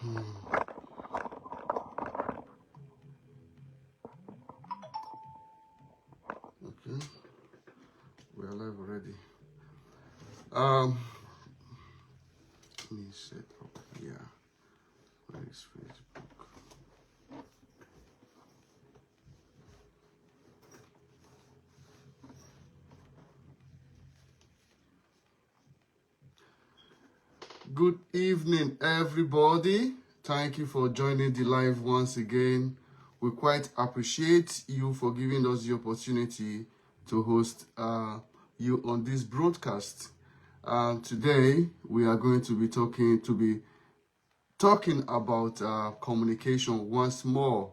Okay, we are live already. Let me set up here. Where is Facebook? Good evening, everybody. Thank you for joining the live once again. We quite appreciate you for giving us the opportunity to host you on this broadcast. Today, we are going to be talking about communication once more,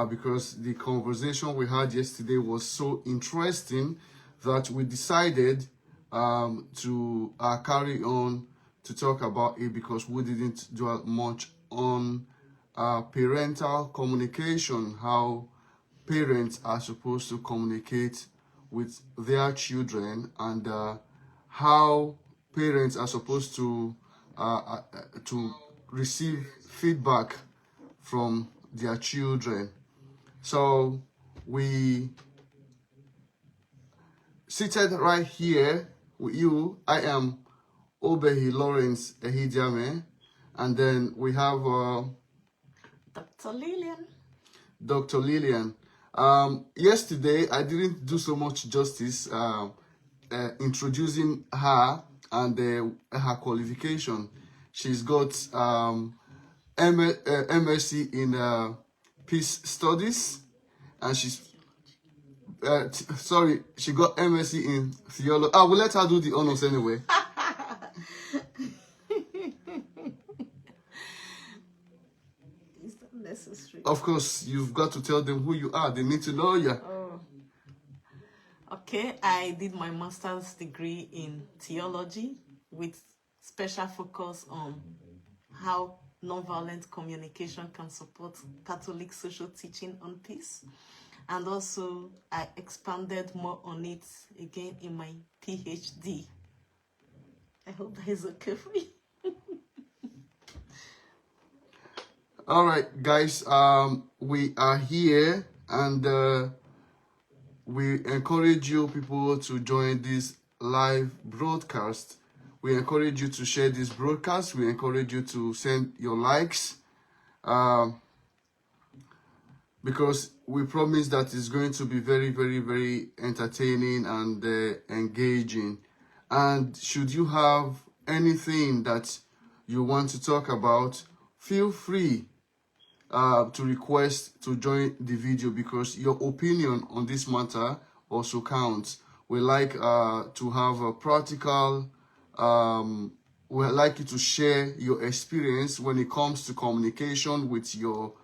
because the conversation we had yesterday was so interesting that we decided to carry on to talk about it, because we didn't dwell much on parental communication, how parents are supposed to communicate with their children, and how parents are supposed to receive feedback from their children. So we seated right here with you. I am Obehi Lawrence Ehijame, and then we have Dr. Lillian. Dr. Lillian. Yesterday, I didn't do so much justice introducing her and her qualification. She's got MSc in Peace Studies, and she's she got MSc in Theology. I will let her do the honors anyway. Is that necessary? Of course, you've got to tell them who you are. They need to know you. Oh. Okay, I did my master's degree in theology with special focus on how nonviolent communication can support Catholic social teaching on peace. And also, I expanded more on it again in my PhD. I hope that is okay for you. All right, guys, we are here, and we encourage you people to join this live broadcast. We encourage you to share this broadcast. We encourage you to send your likes, because we promise that it's going to be very, very, very entertaining and engaging. And should you have anything that you want to talk about, feel free to request to join the video, because your opinion on this matter also counts. We like to have a practical, we like you to share your experience when it comes to communication with your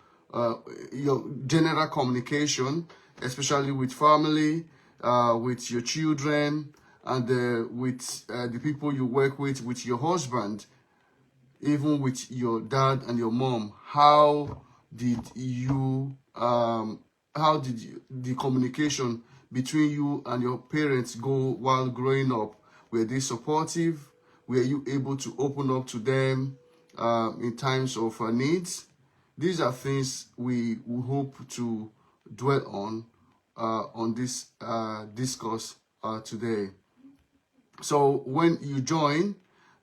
general communication, especially with family, with your children, and with the people you work with your husband, even with your dad and your mom. How did the communication between you and your parents go while growing up? Were they supportive? Were you able to open up to them in times of needs? These are things we hope to dwell on this discourse today. So when you join,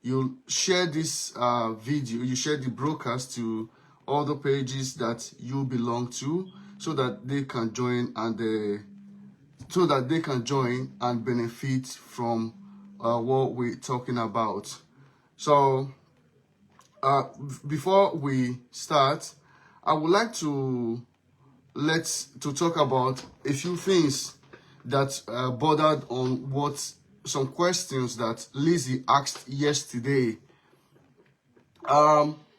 you share this video, you share the broadcast to all the pages that you belong to, so that they can join and benefit from what we're talking about. So before we start, I would like to talk about a few things that bordered on some questions that Lizzie asked yesterday.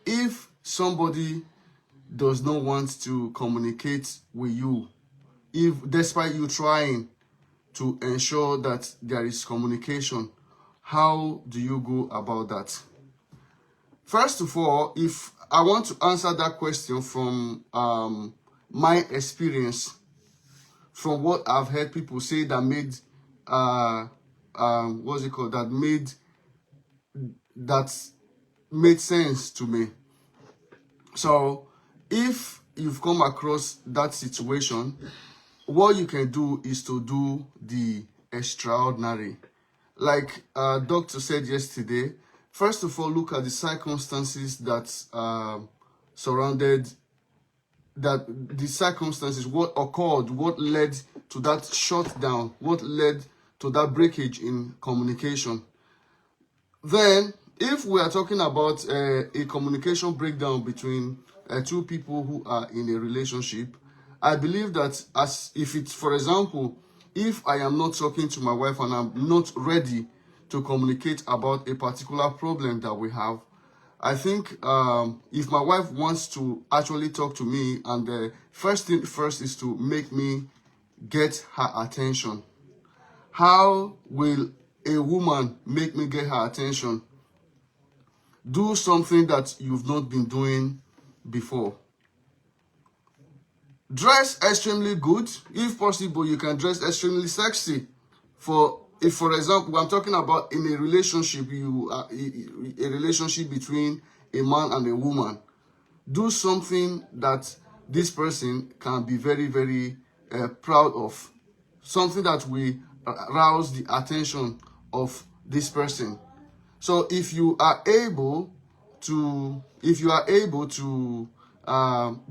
If somebody does not want to communicate with you, if despite you trying to ensure that there is communication, how do you go about that? First of all, if I want to answer that question from my experience, from what I've heard people say that made that made sense to me. So if you've come across that situation, what you can do is to do the extraordinary. Like doctor said yesterday, first of all, look at the circumstances that surrounded that the circumstances, what occurred, what led to that shutdown, what led to that breakage in communication. Then, if we are talking about a communication breakdown between two people who are in a relationship, I believe that as if it's, for example, if I am not talking to my wife and I'm not ready to communicate about a particular problem that we have, I think if my wife wants to actually talk to me, and the first thing first is to make me get her attention. How will a woman make me get her attention? Do something that you've not been doing before. Dress extremely good. If possible, you can dress extremely sexy. If, for example, I'm talking about in a relationship, a relationship between a man and a woman. Do something that this person can be very, very proud of. Something that will arouse the attention of this person. So if you are able to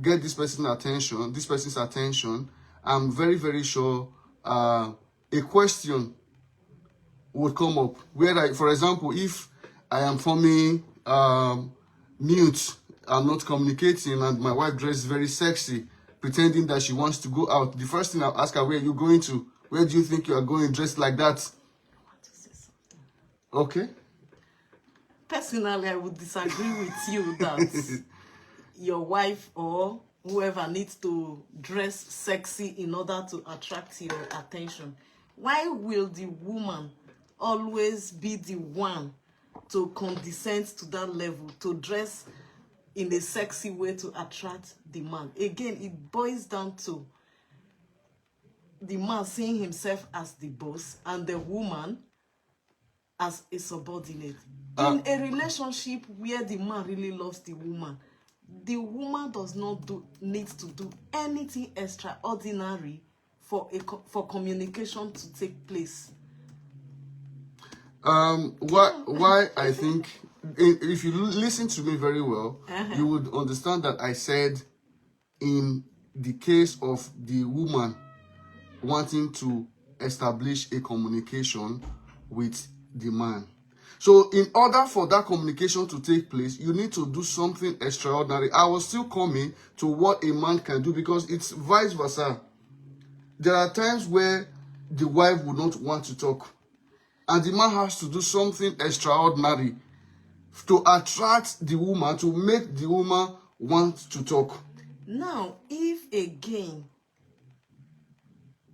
get this person's attention, I'm very, very sure a question would come up where, for example, if I am forming mute, I'm not communicating, and my wife dresses very sexy, pretending that she wants to go out, the first thing I'll ask her, where are you going to? Where do you think you are going dressed like that? Okay. Personally, I would disagree with you that your wife or whoever needs to dress sexy in order to attract your attention. Why will the woman always be the one to condescend to that level, to dress in a sexy way to attract the man? Again, it boils down to the man seeing himself as the boss and the woman as a subordinate. In a relationship where the man really loves the woman does not need to do anything extraordinary for communication to take place. Why I think, if you listen to me very well, you would understand that I said in the case of the woman wanting to establish a communication with the man. So in order for that communication to take place, you need to do something extraordinary. I was still coming to what a man can do, because it's vice versa. There are times where the wife would not want to talk, and the man has to do something extraordinary to attract the woman, to make the woman want to talk. Now, if again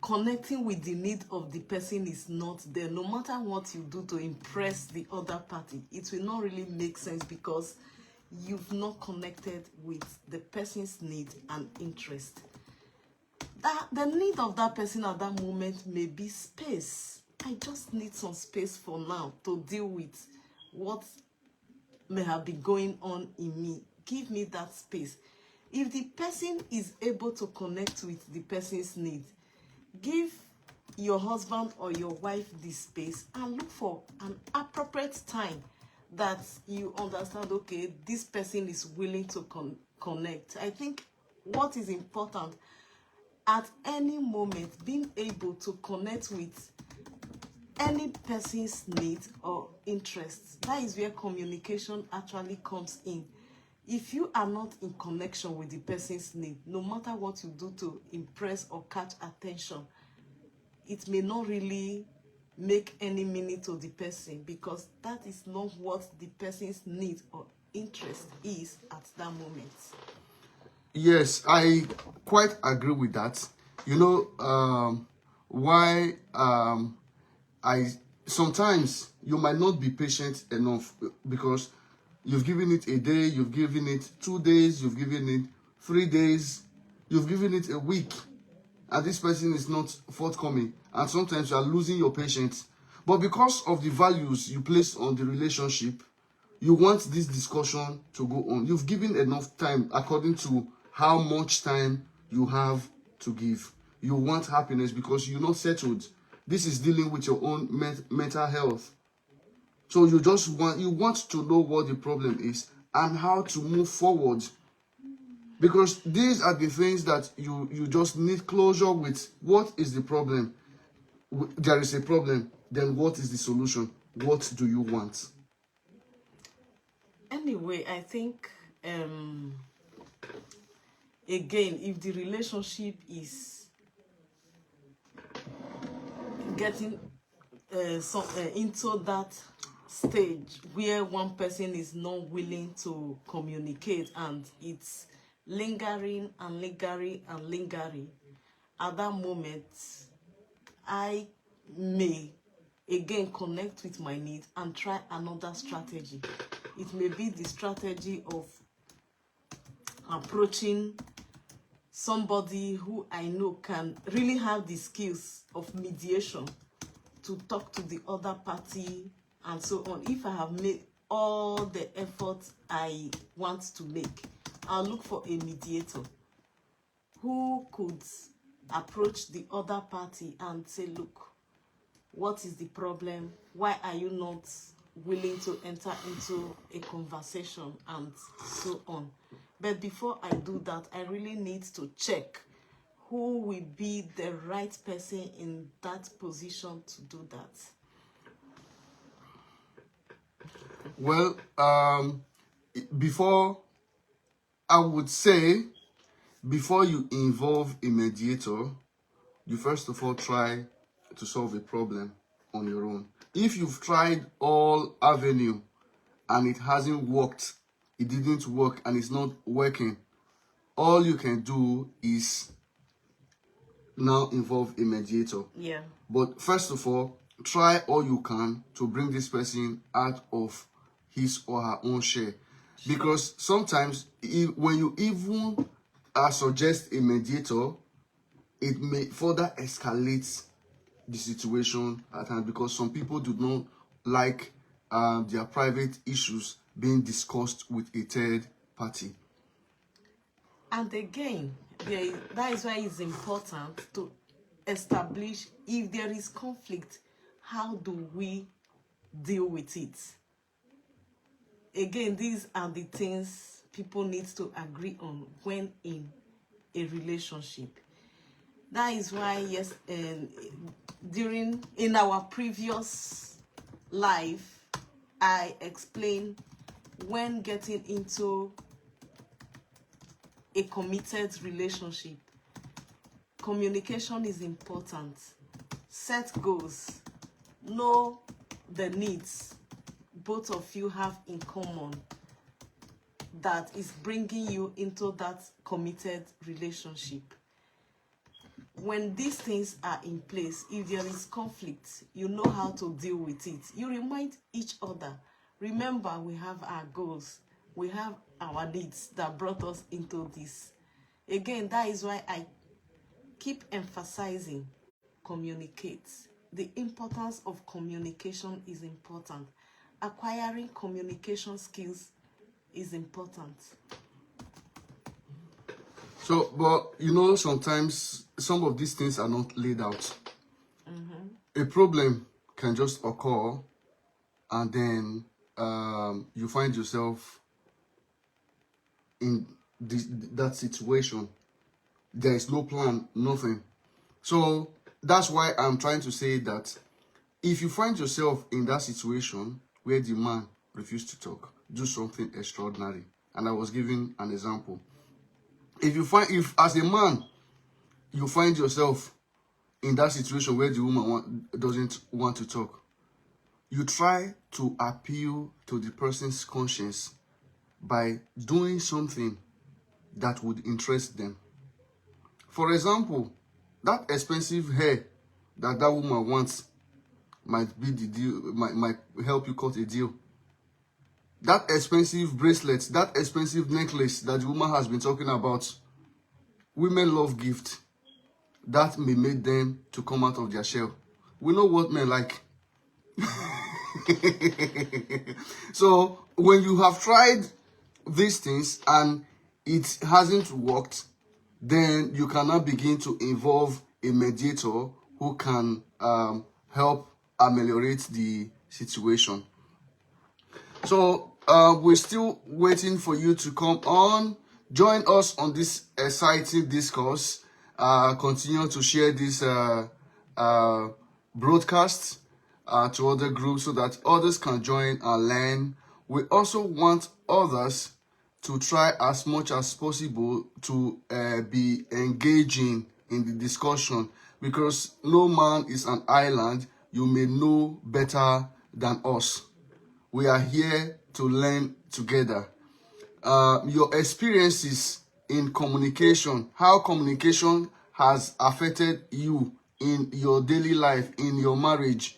connecting with the need of the person is not there, no matter what you do to impress the other party, it will not really make sense, because you've not connected with the person's need and interest. The need of that person at that moment may be space. I just need some space for now to deal with what may have been going on in me. Give me that space. If the person is able to connect with the person's need, give your husband or your wife this space and look for an appropriate time that you understand, okay, this person is willing to connect. I think what is important at any moment, being able to connect with any person's need or interest, that is where communication actually comes in. If you are not in connection with the person's need, no matter what you do to impress or catch attention, it may not really make any meaning to the person, because that is not what the person's need or interest is at that moment. Yes, I quite agree with that. You know, why I sometimes you might not be patient enough, because you've given it a day, you've given it 2 days, you've given it 3 days, you've given it a week, and this person is not forthcoming, and sometimes you are losing your patience. But because of the values you place on the relationship, You want this discussion to go on. You've given enough time according to how much time you have to give. You want happiness because you're not settled. This is dealing with your own mental health. So you want to know what the problem is and how to move forward. Because these are the things that you just need closure with. What is the problem? There is a problem. Then what is the solution? What do you want? Anyway, I think again, if the relationship is getting into that stage where one person is not willing to communicate and it's lingering and lingering and lingering, at that moment I may again connect with my need and try another strategy. It may be the strategy of approaching somebody who I know can really have the skills of mediation to talk to the other party and so on. If I have made all the effort I want to make, I'll look for a mediator who could approach the other party and say, look, what is the problem? Why are you not willing to enter into a conversation and so on? But before I do that, I really need to check who will be the right person in that position to do that. Well, before I would say, before you involve a mediator, you first of all try to solve a problem on your own. If you've tried all avenue and it hasn't worked, it didn't work and it's not working, all you can do is now involve a mediator. Yeah. But first of all, try all you can to bring this person out of his or her own share. Because sometimes when you even suggest a mediator, it may further escalate the situation at hand, because some people do not like their private issues being discussed with a third party. And again, that is why it's important to establish if there is conflict, how do we deal with it? Again, these are the things people need to agree on when in a relationship. That is why, yes, in our previous life, I explained when getting into a committed relationship, communication is important. Set goals. Know the needs both of you have in common that is bringing you into that committed relationship. When these things are in place, if there is conflict, you know how to deal with it. You remind each other. Remember, we have our goals. We have our needs that brought us into this. Again, that is why I keep emphasizing communicate. The importance of communication is important. Acquiring communication skills is important. So, but you know, sometimes some of these things are not laid out. A problem can just occur, and then you find yourself in that situation. There is no plan, nothing. So that's why I'm trying to say that if you find yourself in that situation where the man refused to talk, do something extraordinary. And I was giving an example. If as a man, you find yourself in that situation where the woman doesn't want to talk, you try to appeal to the person's conscience by doing something that would interest them. For example, that expensive hair that woman wants might be the deal, might help you cut a deal. That expensive bracelet, that expensive necklace that the woman has been talking about, women love gift. That may make them to come out of their shell. We know what men like. So when you have tried these things and it hasn't worked, then you cannot begin to involve a mediator who can help ameliorate the situation. So we're still waiting for you to come on, join us on this exciting discourse. Continue to share this broadcast to other groups so that others can join and learn. We also want others to try as much as possible to be engaging in the discussion, because no man is an island. You may know better than us. We are here to learn together. Your experiences in communication, how communication has affected you in your daily life, in your marriage,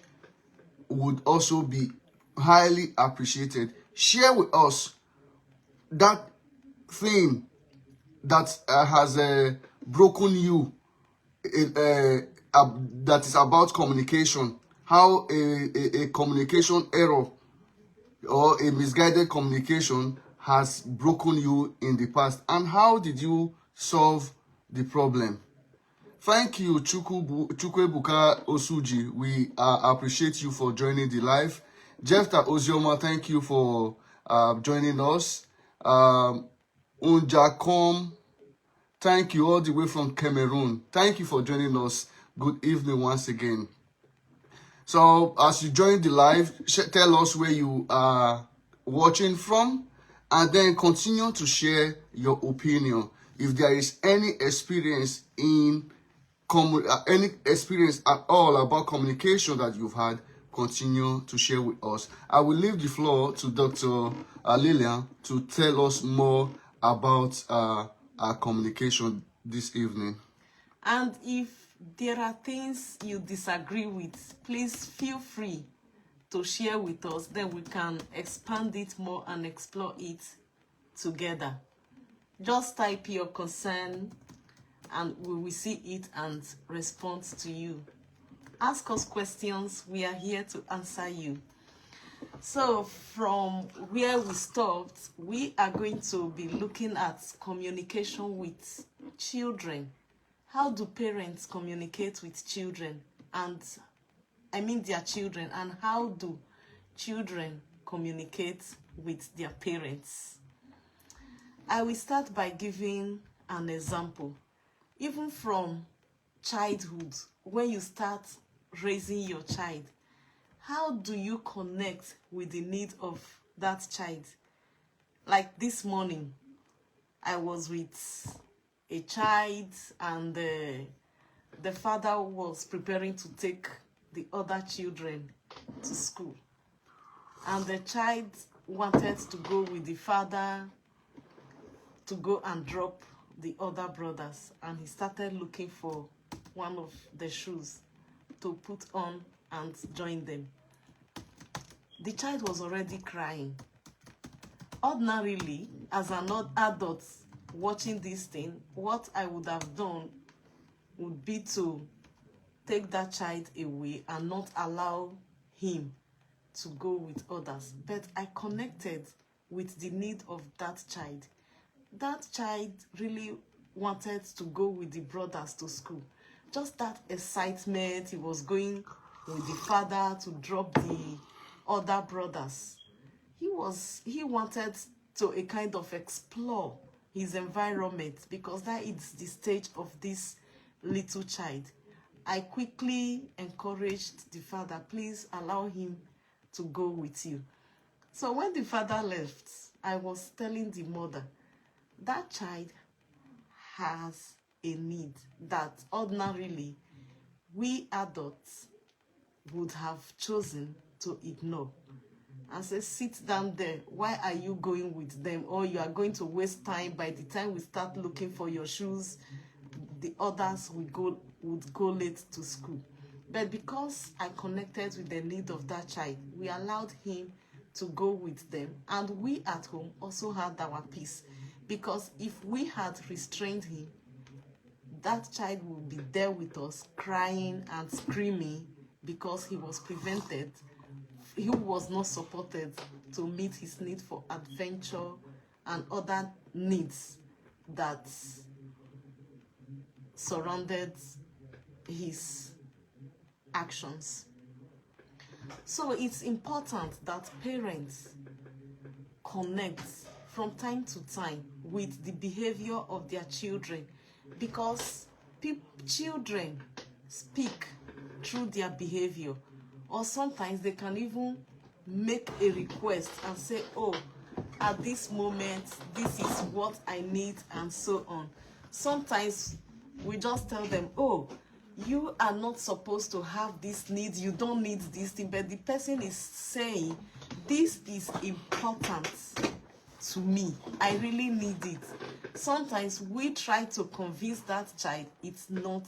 would also be highly appreciated. Share with us that thing that has broken you, that is about communication, how a communication error or a misguided communication has broken you in the past, and how did you solve the problem? Thank you, Chukwebuka Osuji. We appreciate you for joining the live. Jefta Ozioma, thank you for joining us. Unjakom, thank you all the way from Cameroon. Thank you for joining us. Good evening once again. So as you join the live, tell us where you are watching from, and then continue to share your opinion. If there is any experience any experience at all about communication that you've had, continue to share with us. I will leave the floor to Dr. Lillian to tell us more about our communication this evening. And if there are things you disagree with, please feel free to share with us. Then we can expand it more and explore it together. Just type your concern and we will see it and respond to you. Ask us questions. We are here to answer you. So from where we stopped, we are going to be looking at communication with children. How do parents communicate with children? And I mean their children. And how do children communicate with their parents? I will start by giving an example. Even from childhood, when you start raising your child, how do you connect with the need of that child? Like this morning, I was with a child and the father was preparing to take the other children to school. And the child wanted to go with the father to go and drop the other brothers, and he started looking for one of the shoes to put on and join them. The child was already crying. Ordinarily, as an adult watching this thing, what I would have done would be to take that child away and not allow him to go with others. But I connected with the need of that child. That child really wanted to go with the brothers to school. Just that excitement, he was going with the father to drop the other brothers. He wanted to a kind of explore his environment, because that is the stage of this little child. I quickly encouraged the father, please allow him to go with you. So when the father left, I was telling the mother, that child has a need that ordinarily we adults would have chosen to ignore. And say, sit down there. Why are you going with them? Or you are going to waste time. By the time we start looking for your shoes, the others would go late to school. But because I connected with the need of that child, we allowed him to go with them. And we at home also had our peace. Because if we had restrained him, that child would be there with us, crying and screaming because he was prevented he was not supported to meet his need for adventure and other needs that surrounded his actions. So it's important that parents connect from time to time with the behavior of their children, because children speak through their behavior, or sometimes they can even make a request and say, oh, at this moment this is what I need, and so on. Sometimes we just tell them, oh, you are not supposed to have this need, you don't need this thing, but the person is saying, this is important to me, I really need it. Sometimes we try to convince that child it's not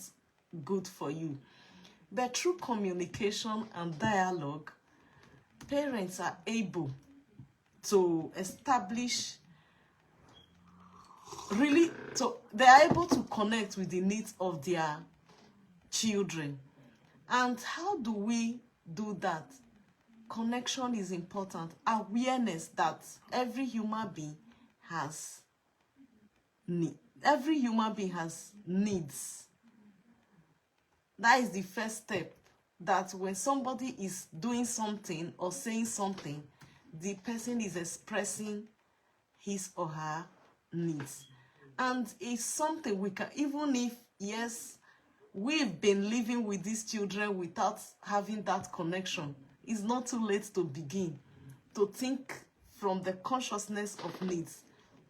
good for you. But through communication and dialogue, parents are able to establish, really, they are able to connect with the needs of their children. And how do we do that? Connection is important. Awareness that every human being has every human being has needs. That is the first step. That when somebody is doing something or saying something, the person is expressing his or her needs. And it's something we can, even if, yes, we've been living with these children without having that connection, it's not too late to begin to think from the consciousness of needs.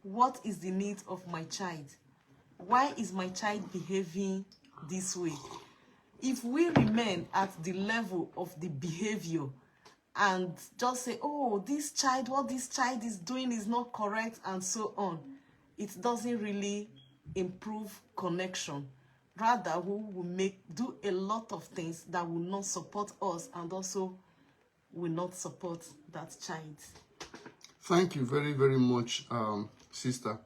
What is the need of my child? Why is my child behaving this way? If we remain at the level of the behavior and just say, oh, this child, what this child is doing is not correct, and so on, it doesn't really improve connection. Rather, we will do a lot of things that will not support us and also will not support that child. Thank you very, very much, sister.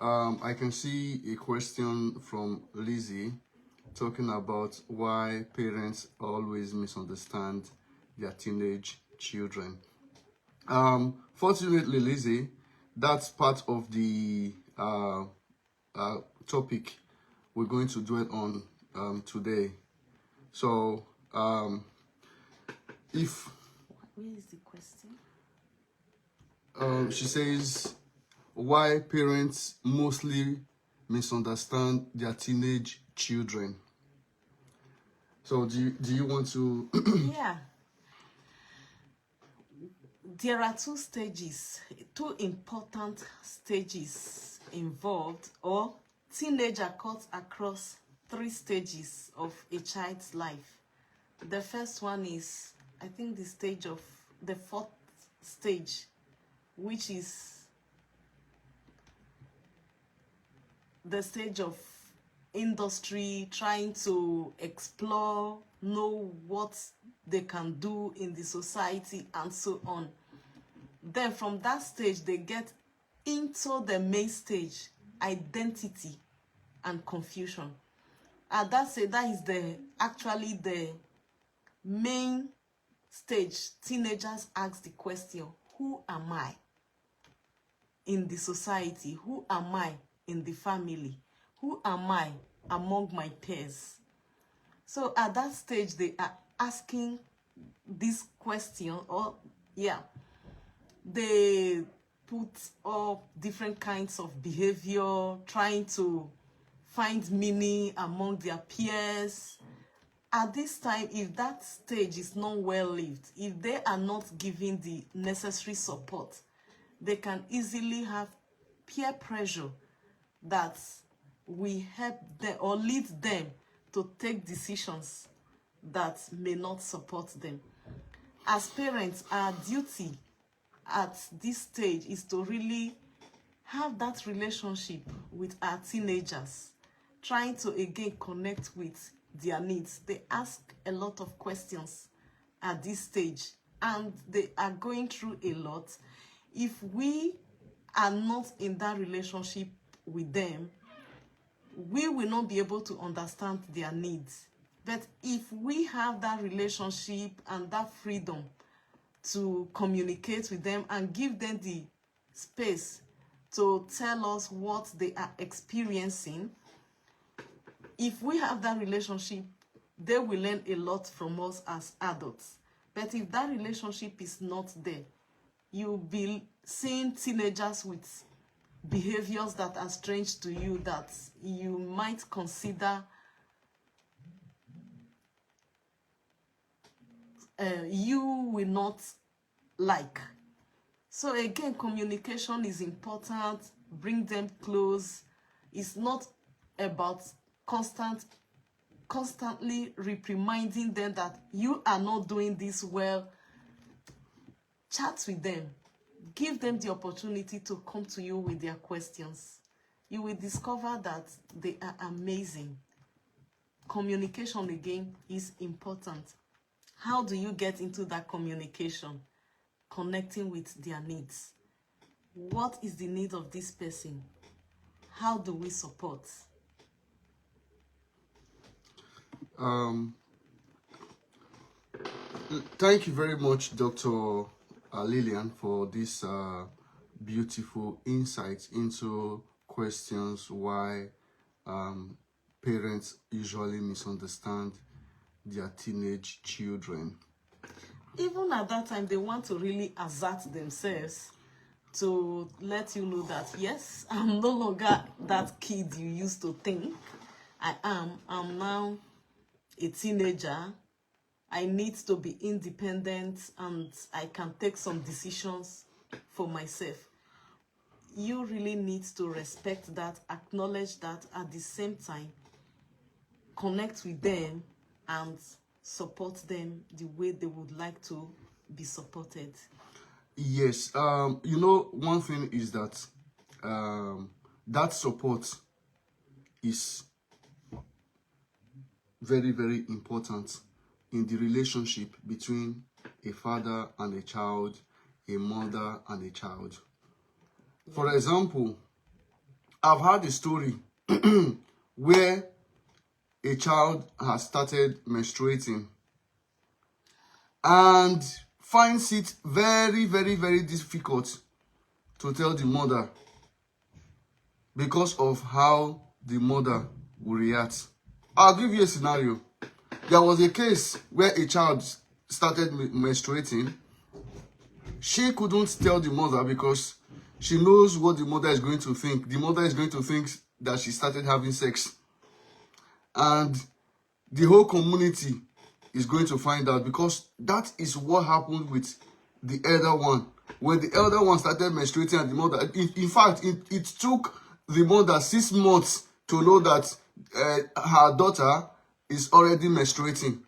I can see a question from Lizzie talking about why parents always misunderstand their teenage children. Fortunately, Lizzie, that's part of the topic we're going to dwell on today. So, if where is the question? She says, why parents mostly misunderstand their teenage children. So do you want to? Yeah. There are two important stages involved, or teenager cuts across 3 stages of a child's life. The first one is, I think, the 4th stage, which is the stage of industry, trying to explore, know what they can do in the society, and so on. Then from that stage, they get into the main stage, identity and confusion. And that is actually the main stage. Teenagers ask the question, who am I in the society? Who am I in the family? Who am I among my peers? So at that stage, they are asking this question, or they put up different kinds of behavior, trying to find meaning among their peers. At this time, if that stage is not well lived, if they are not given the necessary support, they can easily have peer pressure that will help them or lead them to take decisions that may not support them. As parents, our duty at this stage is to really have that relationship with our teenagers, trying to again connect with their needs. They ask a lot of questions at this stage, and they are going through a lot. If we are not in that relationship with them, we will not be able to understand their needs. But if we have that relationship and that freedom to communicate with them and give them the space to tell us what they are experiencing. If we have that relationship, they will learn a lot from us as adults. But if that relationship is not there, you'll be seeing teenagers with behaviors that are strange to you, that you might consider you will not like. So again, communication is important. Bring them close. It's not about constantly reprimanding them that you are not doing this well. Chat with them. Give them the opportunity to come to you with their questions. You will discover that they are amazing. Communication, again, is important. How do you get into that communication? Connecting with their needs. What is the need of this person? How do we support? Thank you very much, Dr. Lillian, for this beautiful insight into questions why parents usually misunderstand their teenage children. Even at that time, they want to really assert themselves to let you know that, yes, I'm no longer that kid you used to think I'm now a teenager. I need to be independent and I can take some decisions for myself. You really need to respect that, acknowledge that, at the same time, connect with them and support them the way they would like to be supported. Yes, you know, one thing is that that support is very, very important in the relationship between a father and a child, a mother and a child. Yeah. For example, I've had a story where a child has started menstruating and finds it very, very, very difficult to tell the mother because of how the mother will react. I'll give you a scenario. There was a case where a child started menstruating. She couldn't tell the mother because she knows what the mother is going to think. The mother is going to think that she started having sex. And the whole community is going to find out, because that is what happened with the elder one. When the elder one started menstruating and the mother, in fact, it took the mother 6 months to know that her daughter is already menstruating.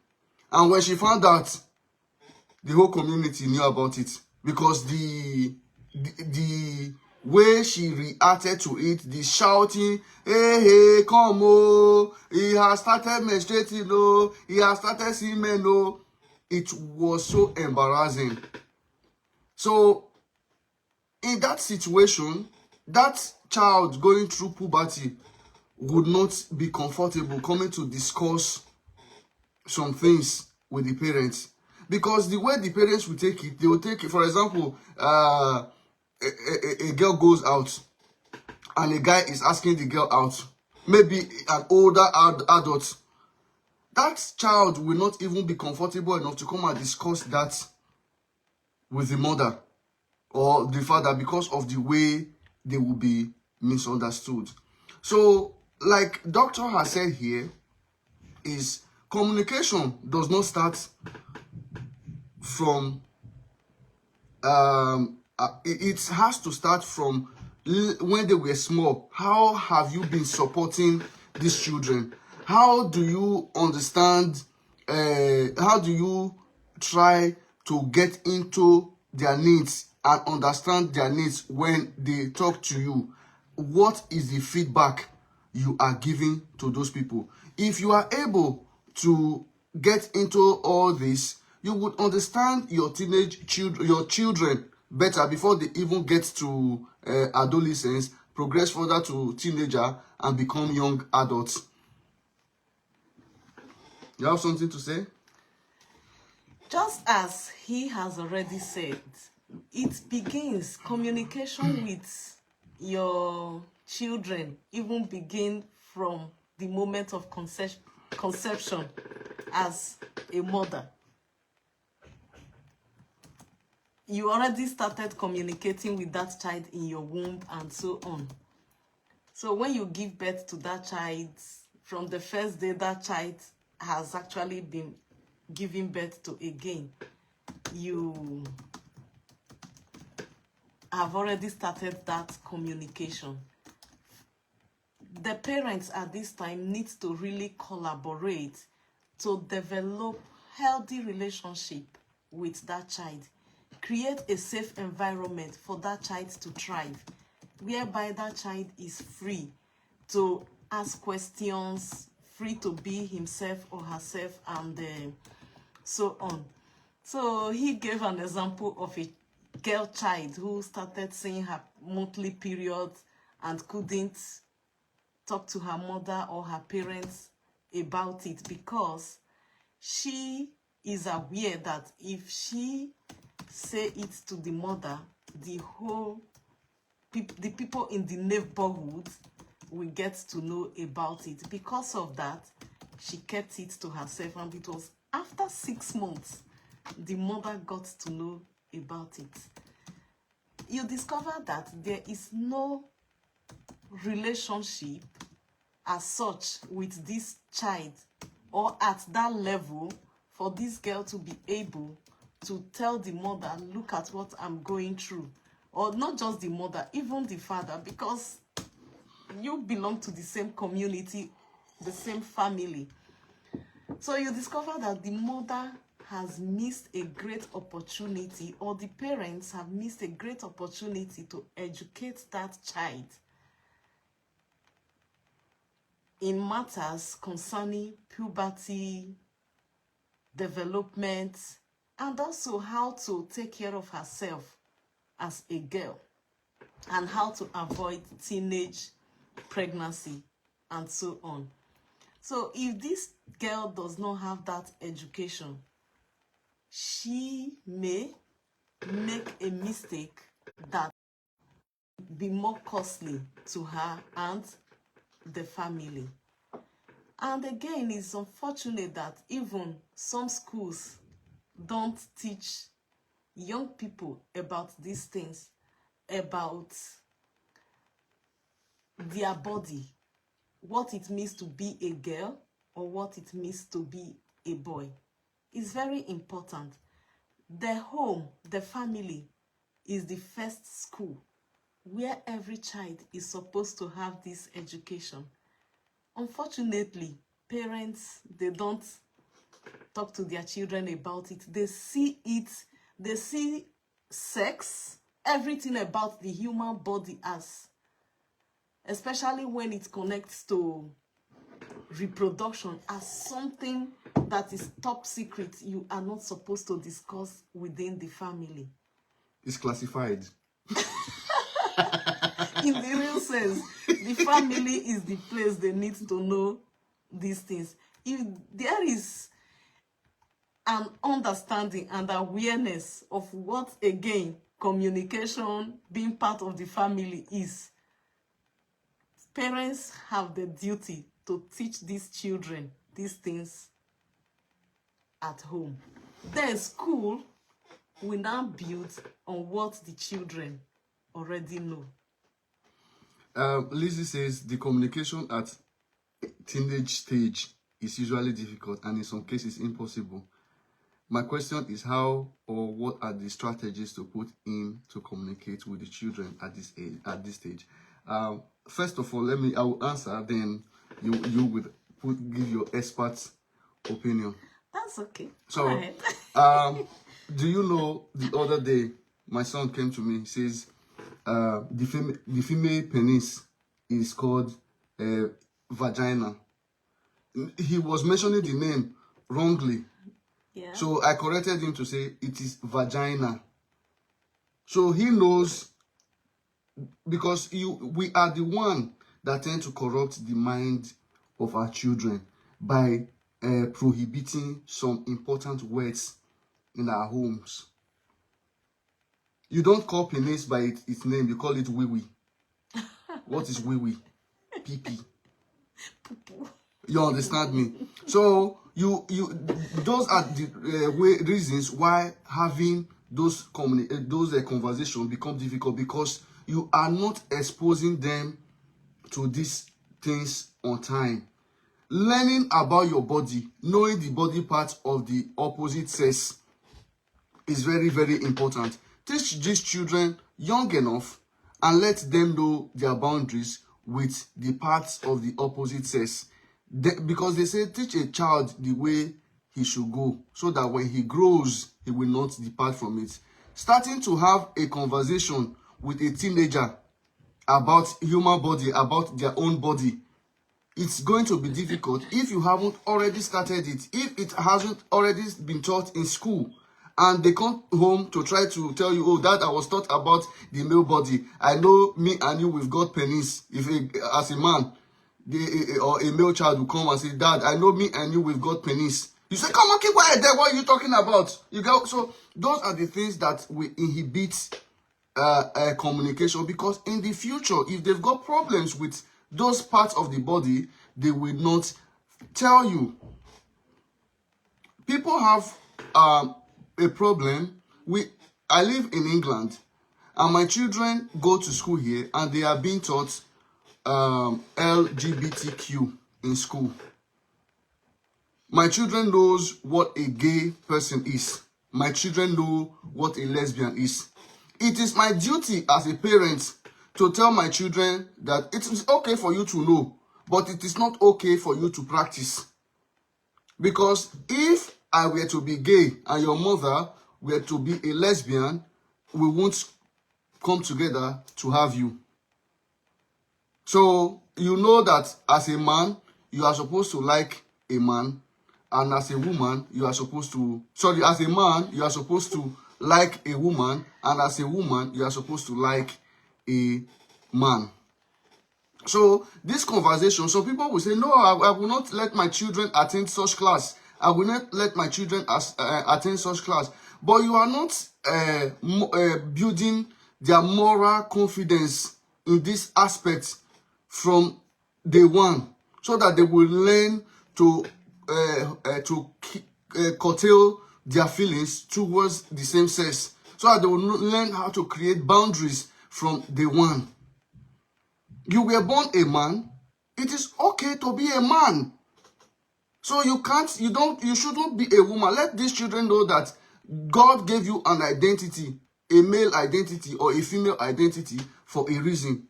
And when she found out, the whole community knew about it, because the way she reacted to it, the shouting, hey, hey, come, oh, he has started menstruating, oh, he has started seeing men, oh, it was so embarrassing. So, in that situation, that child going through puberty would not be comfortable coming to discuss some things with the parents, because the way the parents will take it, they will take it, for example, a girl goes out and a guy is asking the girl out, maybe an older adult. That child will not even be comfortable enough to come and discuss that with the mother or the father, because of the way they will be misunderstood. So, like Doctor has said here, is communication does not start from it has to start from when they were small. How have you been supporting these children? How do you understand, how do you try to get into their needs and understand their needs when they talk to you? What is the feedback you are giving to those people? If you are able to get into all this, you would understand your teenage children, your children better before they even get to adolescence, progress further to teenager, and become young adults. You have something to say? Just as he has already said, it begins, communication with your children even begin from the moment of conception as a mother. You already started communicating with that child in your womb and so on. So when you give birth to that child, from the first day that child has actually been given birth to again, you have already started that communication. The parents at this time need to really collaborate to develop healthy relationship with that child. Create a safe environment for that child to thrive, whereby that child is free to ask questions, free to be himself or herself, and so on. So he gave an example of a girl child who started seeing her monthly period and couldn't talk to her mother or her parents about it because she is aware that if she say it to the mother, the people in the neighborhood will get to know about it. Because of that, she kept it to herself, and it was after 6 months the mother got to know about it. You discover that there is no relationship as such with this child, or at that level for this girl to be able to tell the mother, look at what I'm going through. Or not just the mother, even the father, because you belong to the same community, the same family. So you discover that the mother has missed a great opportunity, or the parents have missed a great opportunity to educate that child in matters concerning puberty, development, and also how to take care of herself as a girl, and how to avoid teenage pregnancy, and so on. So if this girl does not have that education, she may make a mistake that be more costly to her and the family. And again, it's unfortunate that even some schools don't teach young people about these things, about their body, what it means to be a girl or what it means to be a boy. It's very important. The home, the family, is the first school where every child is supposed to have this education. Unfortunately, parents, they don't talk to their children about it. They see sex, everything about the human body as, especially when it connects to reproduction, as something that is top secret. You are not supposed to discuss within the family. It's classified. In the real sense, the family is the place they need to know these things. If there is an understanding and awareness of what, again, communication, being part of the family is, parents have the duty to teach these children these things at home. Then school will now build on what the children already know. Lizzie says the communication at teenage stage is usually difficult and in some cases impossible. My question is how or what are the strategies to put in to communicate with the children at this age, at this stage? First of all, I will answer, then you would give your expert opinion. That's okay. So, go ahead. do you know the other day my son came to me, says the female penis is called vagina. He was mentioning the name wrongly. Yeah. So I corrected him to say it is vagina. So he knows, because we are the one that tend to corrupt the mind of our children by prohibiting some important words in our homes. You don't call penis by its name, you call it wee wee. What is wee wee? Pee pee. You understand me? So those are the reasons why having those conversations become difficult, because you are not exposing them to these things on time. Learning about your body, knowing the body parts of the opposite sex is very, very important. Teach these children young enough and let them know their boundaries with the parts of the opposite sex. Because they say teach a child the way he should go, so that when he grows, he will not depart from it. Starting to have a conversation with a teenager about human body, about their own body, it's going to be difficult if you haven't already started it, if it hasn't already been taught in school, and they come home to try to tell you, oh, Dad, I was taught about the male body. I know me and you, we've got penis. If as a man, or a male child will come and say, Dad, I know me and you, we've got penis. You say, come on, keep quiet there. What are you talking about? So those are the things that will inhibit communication, because in the future, if they've got problems with those parts of the body, they will not tell you. People have a problem. I live in England, and my children go to school here, and they are being taught LGBTQ in school. My children knows what a gay person is. My children know what a lesbian is. It is my duty as a parent to tell my children that it is okay for you to know, but it is not okay for you to practice. Because if I were to be gay and your mother were to be a lesbian, we won't come together to have you. So you know that as a man, you are supposed to like a man, and as a woman, you are supposed to, as a man, you are supposed to like a woman, and as a woman, you are supposed to like a man. So this conversation, some people will say, no, I will not let my children attend such class. I will not let my children attend such class. But you are not building their moral confidence in this aspect from day one, so that they will learn to curtail their feelings towards the same sex, so that they will learn how to create boundaries from day one. You were born a man. It is okay to be a man. So you shouldn't be a woman. Let these children know that God gave you an identity, a male identity or a female identity, for a reason.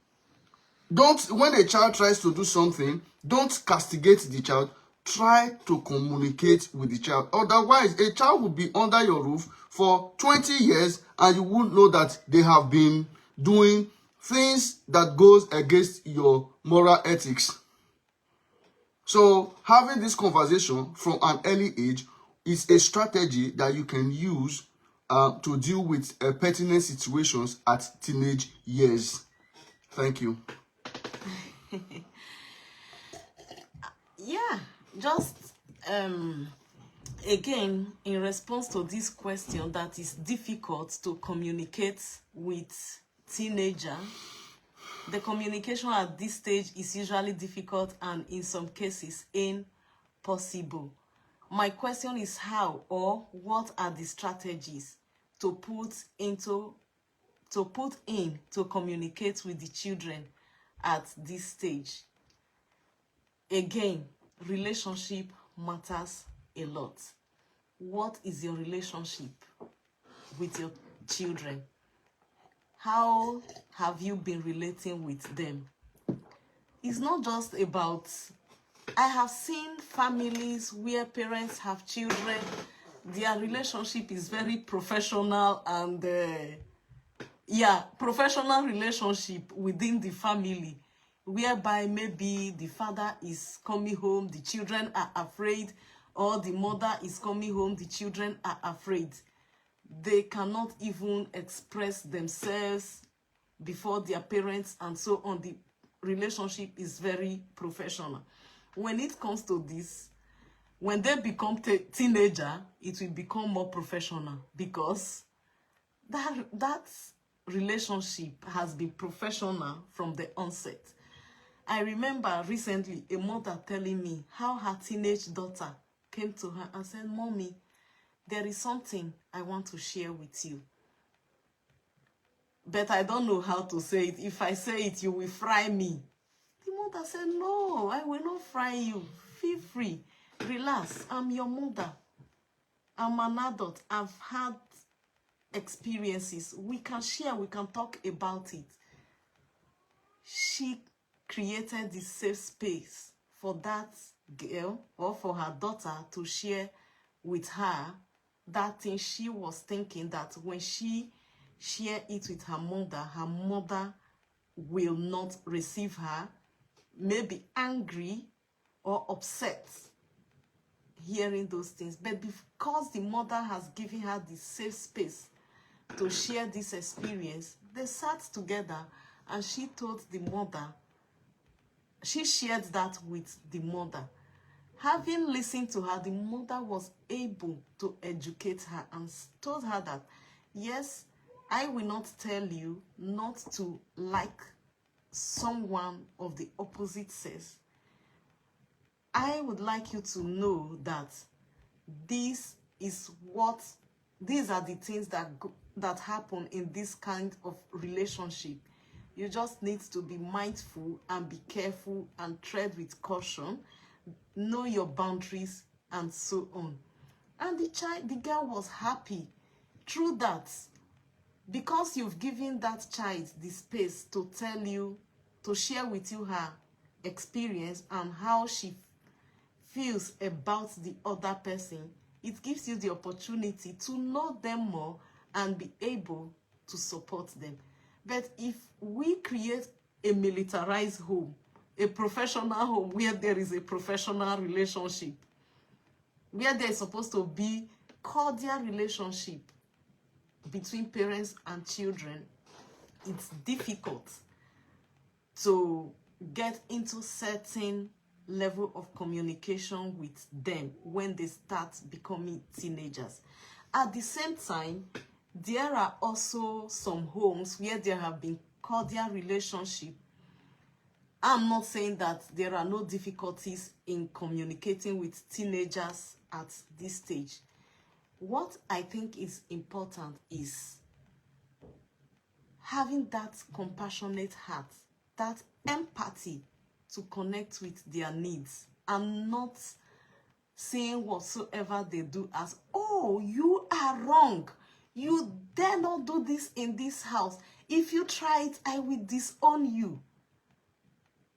When a child tries to do something, don't castigate the child. Try to communicate with the child. Otherwise, a child will be under your roof for 20 years and you won't know that they have been doing things that goes against your moral ethics. So having this conversation from an early age is a strategy that you can use to deal with pertinent situations at teenage years. Thank you. Yeah, just again, in response to this question that is difficult to communicate with teenager, the communication at this stage is usually difficult and in some cases impossible. My question is how or what are the strategies to put in to communicate with the children at this stage? Again, relationship matters a lot. What is your relationship with your children? How have you been relating with them? It's not just about, I have seen families where parents have children, their relationship is very professional and professional relationship within the family, whereby maybe the father is coming home, the children are afraid, or the mother is coming home, the children are afraid. They cannot even express themselves before their parents and so on. The relationship is very professional. When it comes to this, when they become teenager, it will become more professional, because that relationship has been professional from the onset. I remember recently a mother telling me how her teenage daughter came to her and said, "Mommy, there is something I want to share with you, but I don't know how to say it. If I say it, you will fry me." The mother said, "No, I will not fry you. Feel free. Relax. I'm your mother. I'm an adult. I've had experiences. We can share. We can talk about it." She created this safe space for that girl, or for her daughter, to share with her that thing she was thinking, that when she share it with her mother will not receive her, maybe angry or upset hearing those things. But because the mother has given her the safe space to share this experience, they sat together and she told the mother, she shared that with the mother. Having listened to her, the mother was able to educate her and told her that, yes, I will not tell you not to like someone of the opposite sex. I would like you to know that these are the things that happen in this kind of relationship. You just need to be mindful and be careful and tread with caution, know your boundaries, and so on. And the girl was happy through that, because you've given that child the space to tell you, to share with you her experience and how she feels about the other person. It gives you the opportunity to know them more and be able to support them. But if we create a militarized home, a professional home where there is a professional relationship, where there is supposed to be cordial relationship between parents and children, it's difficult to get into certain level of communication with them when they start becoming teenagers. At the same time, there are also some homes where there have been cordial relationship. I'm not saying that there are no difficulties in communicating with teenagers at this stage. What I think is important is having that compassionate heart, that empathy to connect with their needs, and not seeing whatsoever they do as, "Oh, you are wrong. You dare not do this in this house. If you try it, I will disown you."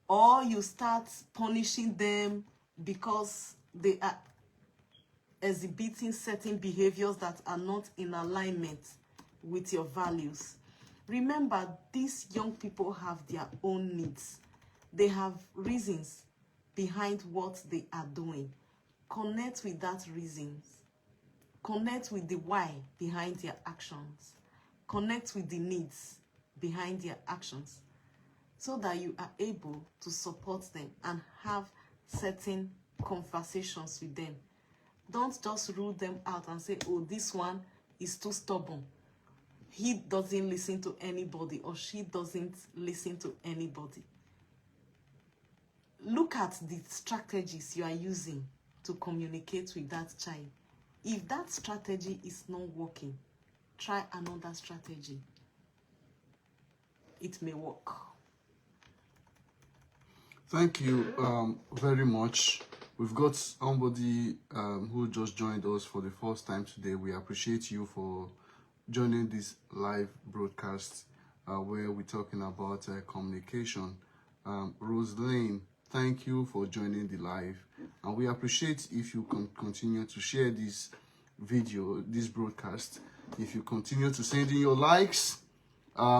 Or you start punishing them because they are exhibiting certain behaviors that are not in alignment with your values. Remember, these young people have their own needs. They have reasons behind what they are doing. Connect with that reasons. Connect with the why behind their actions. Connect with the needs behind their actions, so that you are able to support them and have certain conversations with them. Don't just rule them out and say, "Oh, this one is too stubborn. He doesn't listen to anybody," or "she doesn't listen to anybody." Look at the strategies you are using to communicate with that child. If that strategy is not working, try another strategy. It may work. Thank you very much. We've got somebody who just joined us for the first time today. We appreciate you for joining this live broadcast where we're talking about communication. Rose Lane, thank you for joining the live. And we appreciate if you can continue to share this video, this broadcast. If you continue to send in your likes,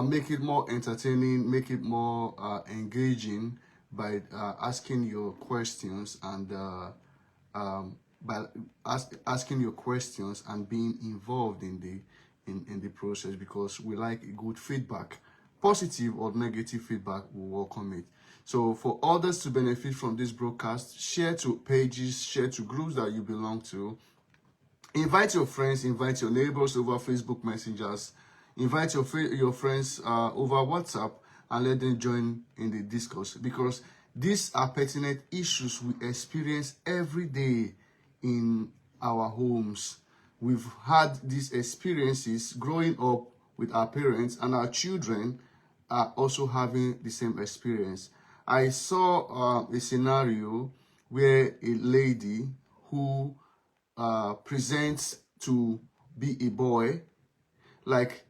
make it more entertaining, make it more engaging by asking your questions and asking your questions and being involved in the process, because we like good feedback Positive or negative feedback, we welcome it. So for others to benefit from this broadcast, share to pages, share to groups that you belong to. Invite your friends, invite your neighbors over Facebook messengers, invite your friends over WhatsApp, and let them join in the discourse, because these are pertinent issues we experience every day in our homes. We've had these experiences growing up with our parents, and our children are also having the same experience. I saw a scenario where a lady who presents to be a boy, like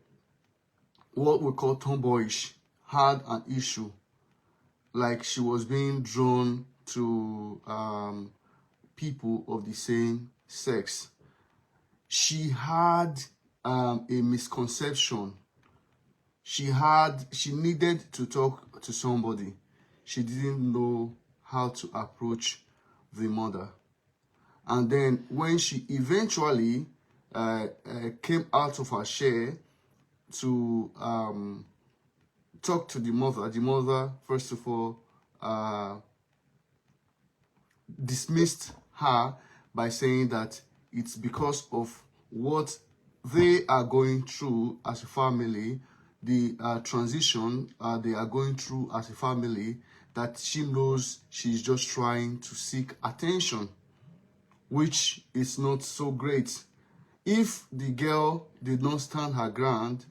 what we call tomboyish, had an issue. Like she was being drawn to people of the same sex. She had a misconception. She needed to talk to somebody. She didn't know how to approach the mother. And then when she eventually came out of her shell to talk to the mother, first of all, dismissed her by saying that it's because of what they are going through as a family, the transition they are going through as a family, that she knows she's just trying to seek attention, which is not so great. If the girl did not stand her ground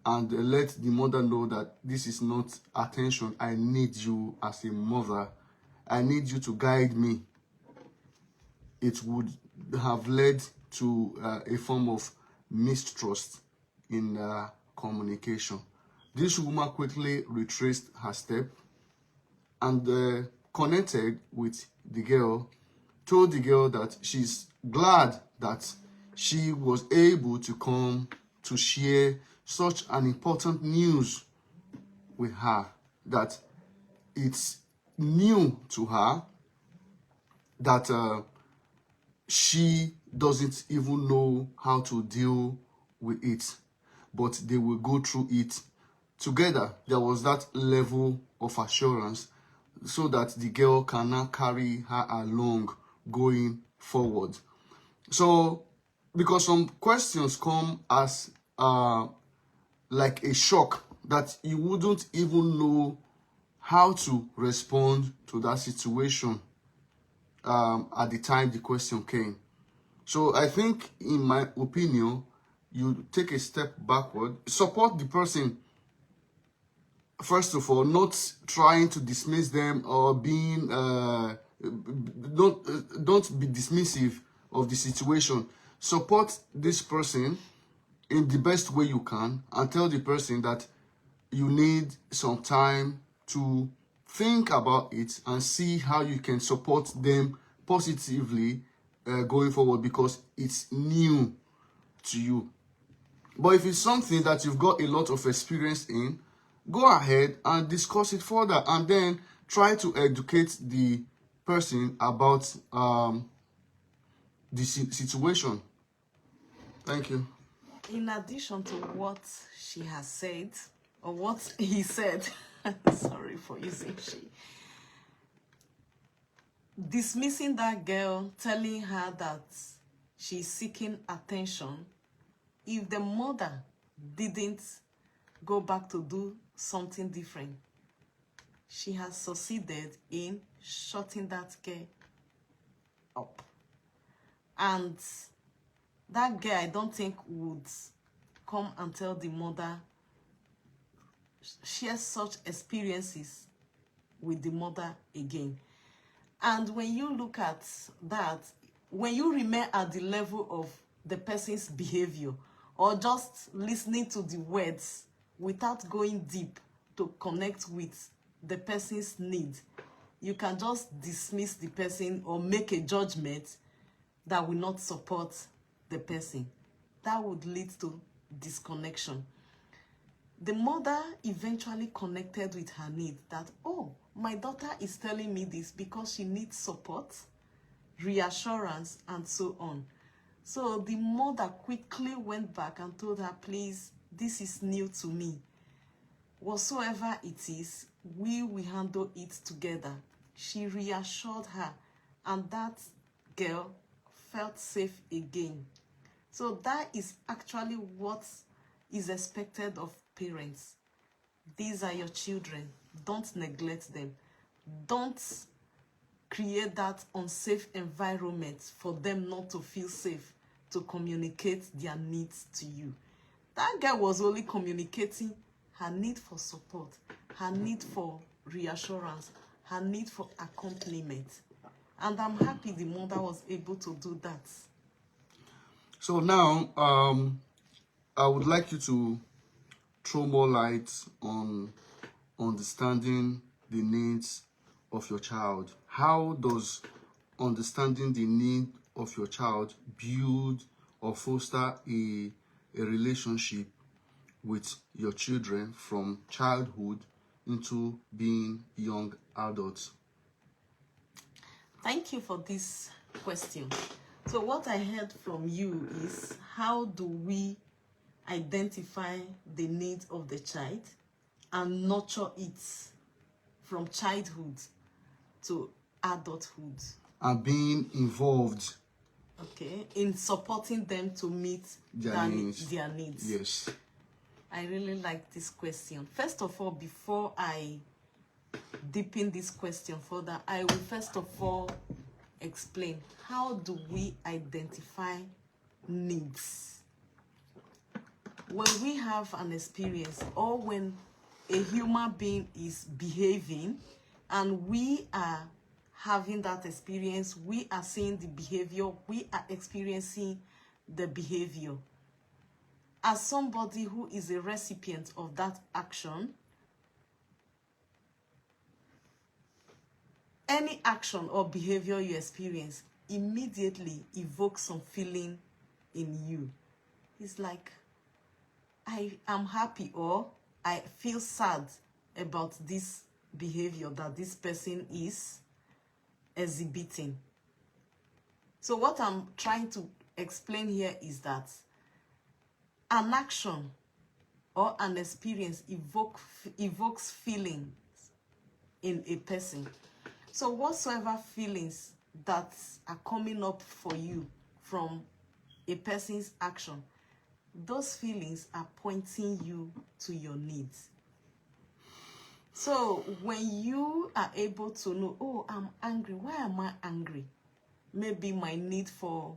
and let the mother know that this is not attention, I need you as a mother, I need you to guide me, it would have led to a form of mistrust in communication. This woman quickly retraced her step and connected with the girl, told the girl that she's glad that she was able to come to share such an important news with her, that it's new to her, that she doesn't even know how to deal with it, but they will go through it together. There was that level of assurance so that the girl can now carry her along going forward. So, because some questions come as like a shock, that you wouldn't even know how to respond to that situation at the time the question came. So I think, in my opinion, you take a step backward, support the person, first of all, not trying to dismiss them or being don't be dismissive of the situation. Support this person in the best way you can, and tell the person that you need some time to think about it and see how you can support them positively going forward, because it's new to you. But if it's something that you've got a lot of experience in, go ahead and discuss it further, and then try to educate the person about the situation. Thank you. In addition to what she has said, or what he said, sorry for using she, dismissing that girl, telling her that she's seeking attention, if the mother didn't go back to do something different, she has succeeded in shutting that girl up. And that girl, I don't think, would come and tell the mother, share such experiences with the mother again. And when you look at that, when you remain at the level of the person's behavior, or just listening to the words without going deep to connect with the person's need, you can just dismiss the person or make a judgment that will not support the person. That would lead to disconnection. The mother eventually connected with her need, that, oh, my daughter is telling me this because she needs support, reassurance, and so on. So the mother quickly went back and told her, please, this is new to me. whatsoever it is, we will handle it together. She reassured her, and that girl felt safe again. So that is actually what is expected of parents. These are your children. Don't neglect them. Don't create that unsafe environment for them not to feel safe to communicate their needs to you. That girl was only communicating her need for support, her need for reassurance, her need for accompaniment. And I'm happy the mother was able to do that. So now, I would like you to throw more light on understanding the needs of your child. How does understanding the need of your child build or foster a relationship with your children from childhood into being young adults? Thank you for this question. So what I heard from you is, how do we identify the needs of the child and nurture it from childhood to adulthood? And being involved, Okay, in supporting them to meet their needs. their needs. Yes. I really like this question. First of all, before I deepen this question further, I will first of all explain, how do we identify needs? When we have an experience, or when a human being is behaving and we are having that experience, we are seeing the behavior, we are experiencing the behavior. As somebody who is a recipient of that action, any action or behavior you experience immediately evokes some feeling in you. It's like, I am happy or I feel sad about this behavior that this person is exhibiting. So what I'm trying to explain here is that an action or an experience evokes feelings in a person. So whatsoever feelings that are coming up for you from a person's action, those feelings are pointing you to your needs. So when you are able to know, oh, I'm angry, why am I angry? Maybe my need for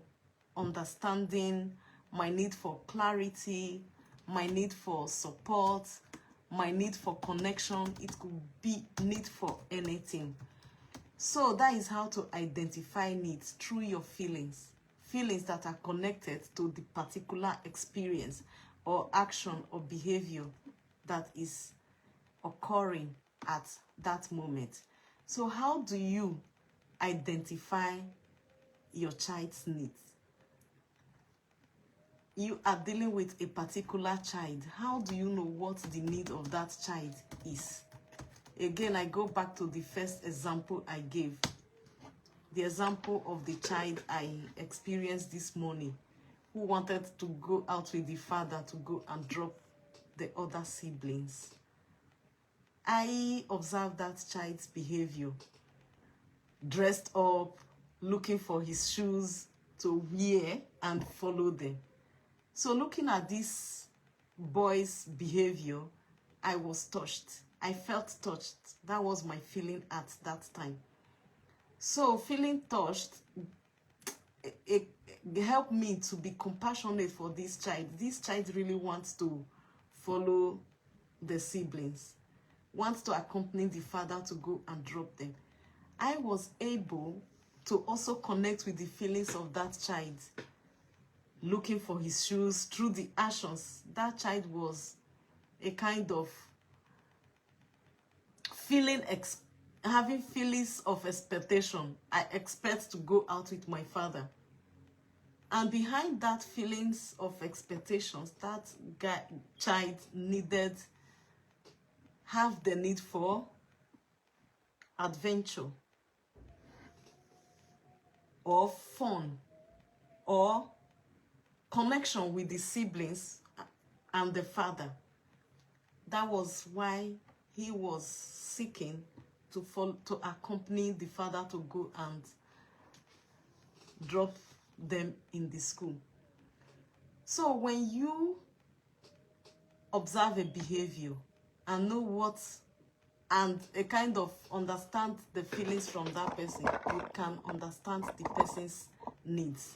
understanding, my need for clarity, my need for support, my need for connection, it could be need for anything. So that is how to identify needs, through your feelings that are connected to the particular experience or action or behavior that is occurring at that moment. So how do you identify your child's needs? You are dealing with a particular child. How do you know what the need of that child is? Again, I go back to the first example I gave. The example of the child I experienced this morning, who wanted to go out with the father to go and drop the other siblings. I observed that child's behavior. Dressed up, looking for his shoes to wear and follow them. So looking at this boy's behavior, I was touched. I felt touched. That was my feeling at that time. So feeling touched, it helped me to be compassionate for this child. This child really wants to follow the siblings, wants to accompany the father to go and drop them. I was able to also connect with the feelings of that child, looking for his shoes through the actions. That child was a kind of having feelings of expectation. I expect to go out with my father. And behind that feelings of expectations, that child have the need for adventure or fun or connection with the siblings and the father. that was why he was seeking to accompany the father to go and drop them in the school. So when you observe a behavior and know what, and a kind of understand the feelings from that person, you can understand the person's needs.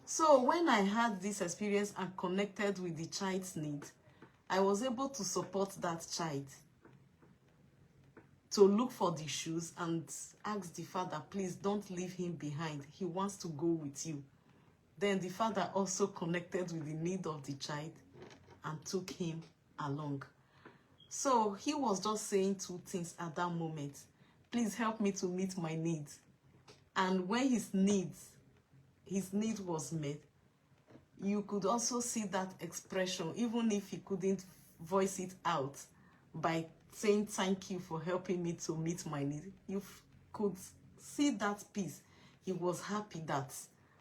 So when I had this experience and connected with the child's needs, I was able to support that child to look for the shoes and ask the father, please don't leave him behind. He wants to go with you. Then the father also connected with the need of the child and took him along. So he was just saying two things at that moment. Please help me to meet my needs. And when his need was met, you could also see that expression, even if he couldn't voice it out by saying thank you for helping me to meet my need. You could see that piece. He was happy that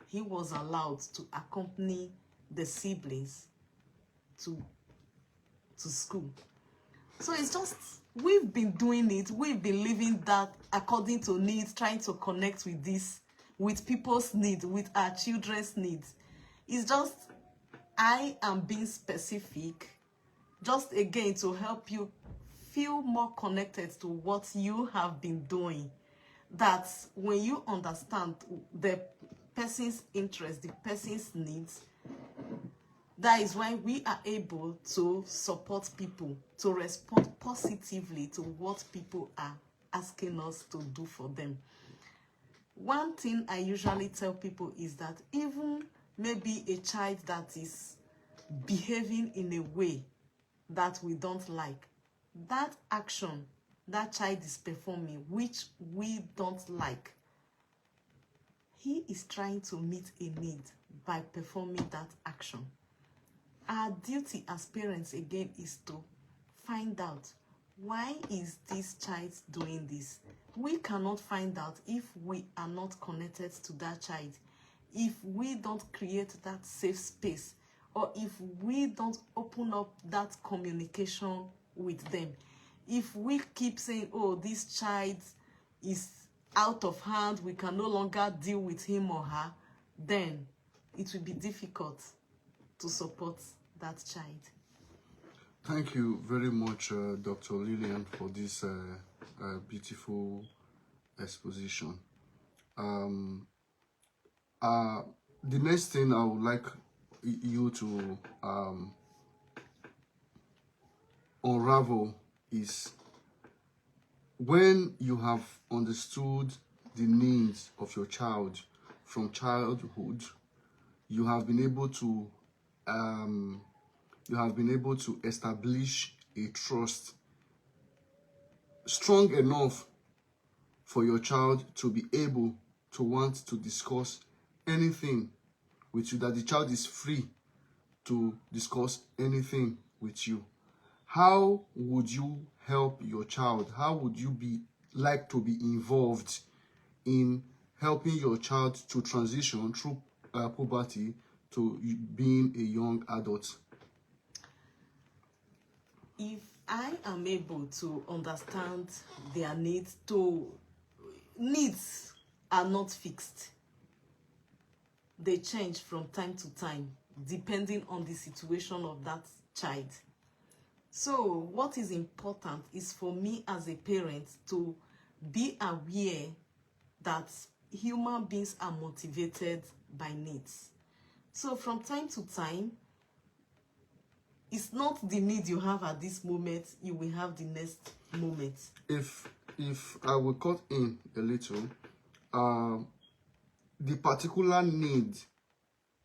he was allowed to accompany the siblings to school. So it's just, we've been doing it. We've been living that according to needs, trying to connect with this, with people's needs, with our children's needs. It's just, I am being specific, just again to help you feel more connected to what you have been doing. That when you understand the person's interest, the person's needs, that is why we are able to support people, to respond positively to what people are asking us to do for them. One thing I usually tell people is that even maybe a child that is behaving in a way that we don't like, that action that child is performing, which we don't like, he is trying to meet a need by performing that action. Our duty as parents, again, is to find out, why is this child doing this? We cannot find out if we are not connected to that child, if we don't create that safe space, or if we don't open up that communication with them. If we keep saying, oh, this child is out of hand, we can no longer deal with him or her, then it will be difficult to support that child. Thank you very much, Dr. Lillian, for this beautiful exposition. The next thing I would like you to unravel is, when you have understood the needs of your child from childhood, you have been able to establish a trust strong enough for your child to be able to want to discuss anything with you, that the child is free to discuss anything with you. How would you help your child? How would you like to be involved in helping your child to transition through puberty to being a young adult? If I am able to understand their needs, needs are not fixed. They change from time to time, depending on the situation of that child. So what is important is for me as a parent to be aware that human beings are motivated by needs. So from time to time, it's not the need you have at this moment you will have the next moment. If I will cut in a little, the particular need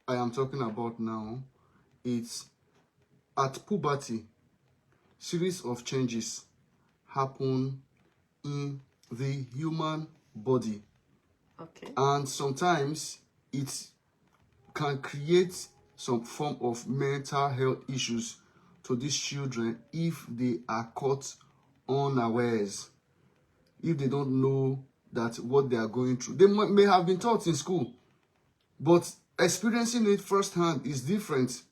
I am talking about now, it's at puberty. Series of changes happen in the human body. Okay. And sometimes it can create some form of mental health issues to these children if they are caught unawares, if they don't know that what they are going through. They may have been taught in school, but experiencing it firsthand is different.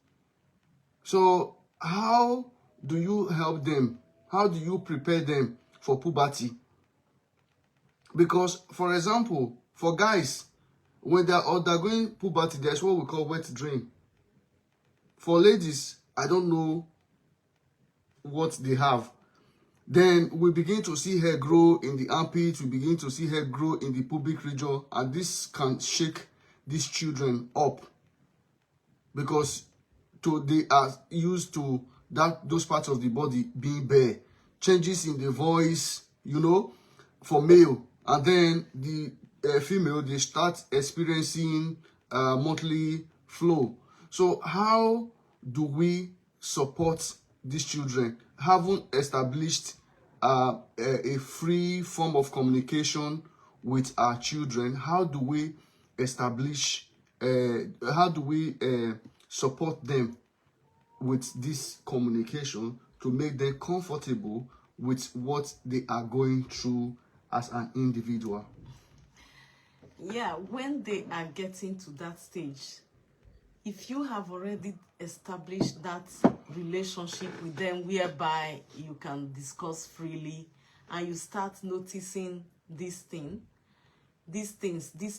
So how do you help them? How do you prepare them for puberty? Because, for example, for guys, when they're undergoing puberty, there's what we call wet dream. For ladies, I don't know what they have. Then we begin to see hair grow in the armpit, we begin to see hair grow in the pubic region, and this can shake these children up because they are used to those parts of the body being bare. Changes in the voice, for male, and then the female, they start experiencing monthly flow. So how do we support these children? Having established a free form of communication with our children, how do we establish, how do we support them with this communication to make them comfortable with what they are going through as an individual? Yeah, when they are getting to that stage, if you have already established that relationship with them whereby you can discuss freely and you start noticing these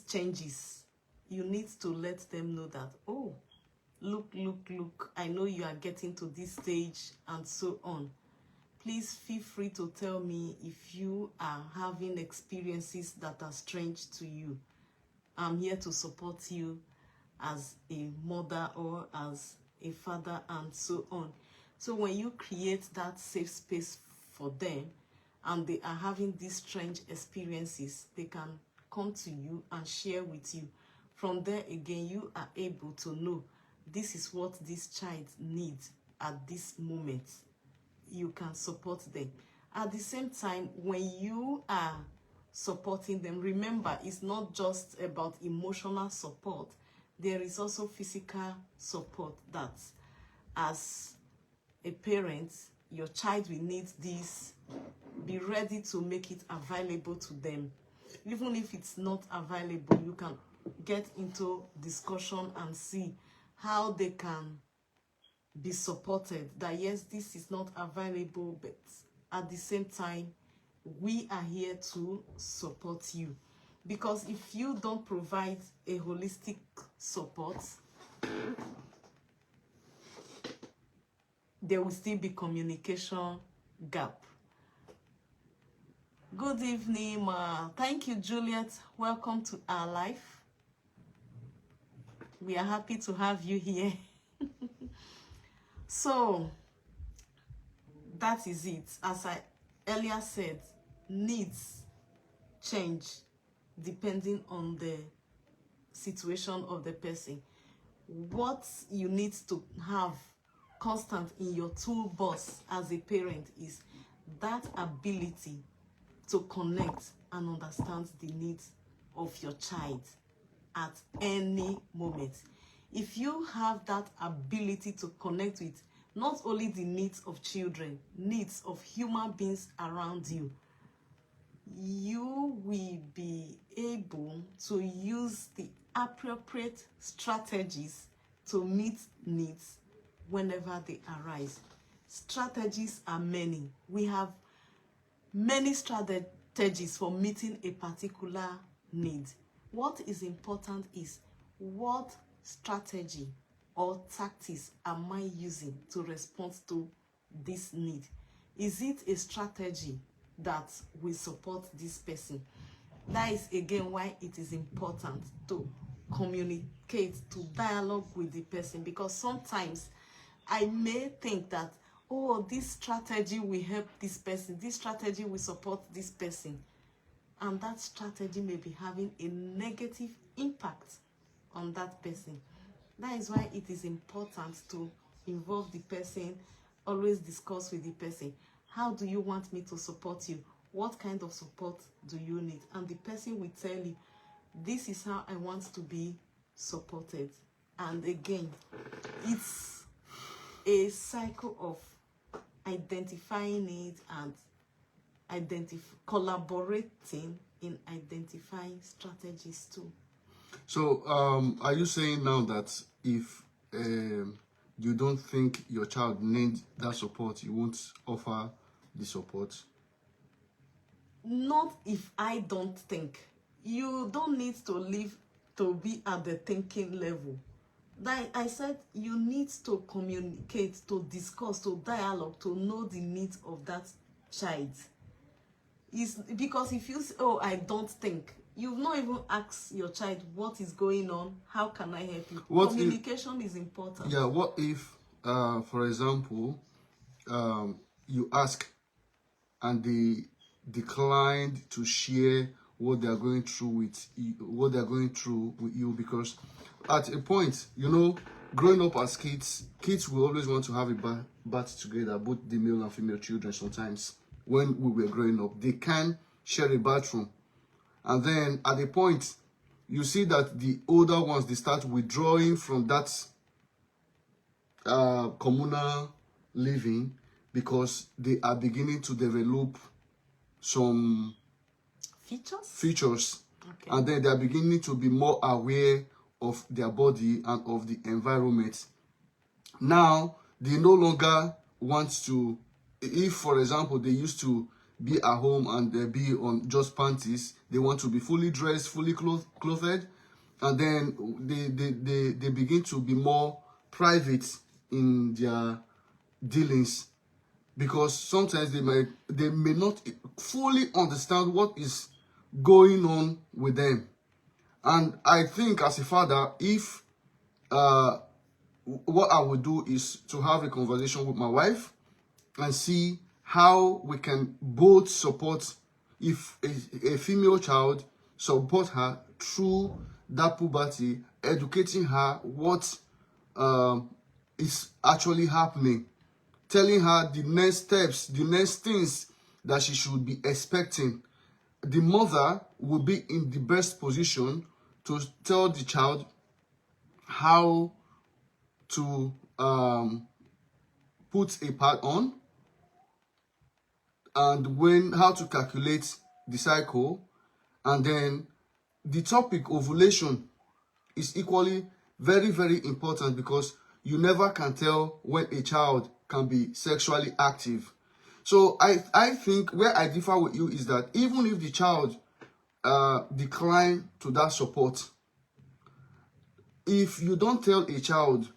changes, you need to let them know that, oh, look, I know you are getting to this stage and so on. Please feel free to tell me if you are having experiences that are strange to you. I'm here to support you as a mother or as a father and so on. So when you create that safe space for them and they are having these strange experiences, they can come to you and share with you. From there again, you are able to know this is what this child needs at this moment. You can support them. At the same time, when you are supporting them, remember, it's not just about emotional support. There is also physical support that, as a parent, your child will need this. Be ready to make it available to them. Even if it's not available, you can get into discussion and see how they can be supported. That yes, this is not available, but at the same time, we are here to support you. Because if you don't provide a holistic support, there will still be communication gap. Good evening, ma. Thank you, Juliet. Welcome to our life. We are happy to have you here. So, that is it. As I earlier said, needs change depending on the situation of the person. What you need to have constant in your toolbox as a parent is that ability to connect and understand the needs of your child at any moment. If you have that ability to connect with not only the needs of children, needs of human beings around you, you will be able to use the appropriate strategies to meet needs whenever they arise. Strategies are many. We have many strategies for meeting a particular need. What is important is what strategy or tactics am I using to respond to this need? Is it a strategy that will support this person? That is again why it is important to communicate, to dialogue with the person, because sometimes I may think that, oh, this strategy will help this person, this strategy will support this person, and that strategy may be having a negative impact on that person. That is why it is important to involve the person, always discuss with the person. How do you want me to support you? What kind of support do you need? And the person will tell you, this is how I want to be supported. And again, it's a cycle of identifying it and collaborating in identifying strategies too. So, are you saying now that if you don't think your child needs that support, you won't offer the support? Not if I don't think. You don't need to live to be at the thinking level. Like I said, you need to communicate, to discuss, to dialogue, to know the needs of that child. Is because if you say, oh, I don't think, you've not even asked your child what is going on, how can I help you? Communication is important. Yeah, what if, for example, you ask and they declined to share what they are going through with you, because at a point, growing up as kids will always want to have a bath together, both the male and female children. Sometimes when we were growing up, they can share a bathroom, and then at a point you see that the older ones, they start withdrawing from that communal living, because they are beginning to develop some features. Okay. And then they are beginning to be more aware of their body and of the environment. Now they no longer want to, if for example they used to be at home and they be on just panties, they want to be fully dressed, fully clothed, and then they begin to be more private in their dealings, because sometimes they may not fully understand what is going on with them. And I think as a father, if what I would do is to have a conversation with my wife and see how we can both support, if a female child, support her through that puberty, educating her what is actually happening, telling her the next steps, the next things that she should be expecting. The mother will be in the best position to tell the child how to put a pad on, and how to calculate the cycle. And then the topic ovulation is equally very, very important, because you never can tell when a child can be sexually active. So I think where I differ with you is that even if the child decline to that support, if you don't tell a child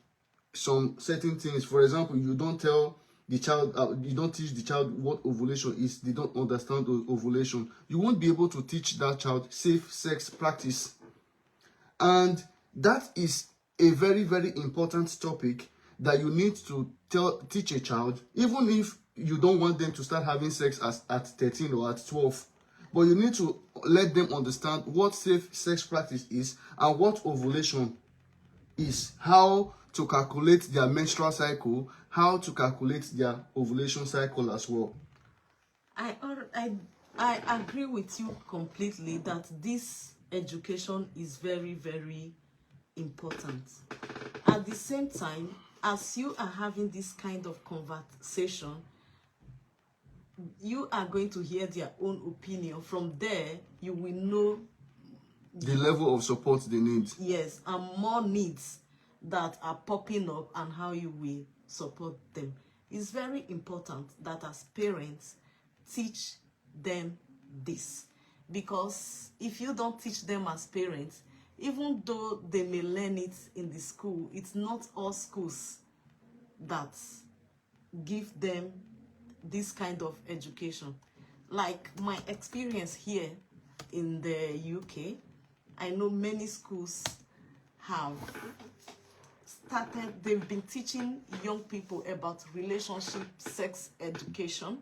some certain things, for example, you don't tell the child, you don't teach the child what ovulation is, they don't understand ovulation, you won't be able to teach that child safe sex practice. And that is a very, very important topic that you need to teach a child, even if you don't want them to start having sex at 13 or at 12. But you need to let them understand what safe sex practice is and what ovulation is, how to calculate their menstrual cycle, how to calculate their ovulation cycle as well. I agree with you completely that this education is very, very important. At the same time, as you are having this kind of conversation, you are going to hear their own opinion. From there, you will know the level of support they need. Yes, and more needs that are popping up and how you will support them. It's very important that as parents teach them this, because if you don't teach them as parents, even though they may learn it in the school, it's not all schools that give them this kind of education. Like my experience here in the UK, I know many schools have started, they've been teaching young people about relationship sex education,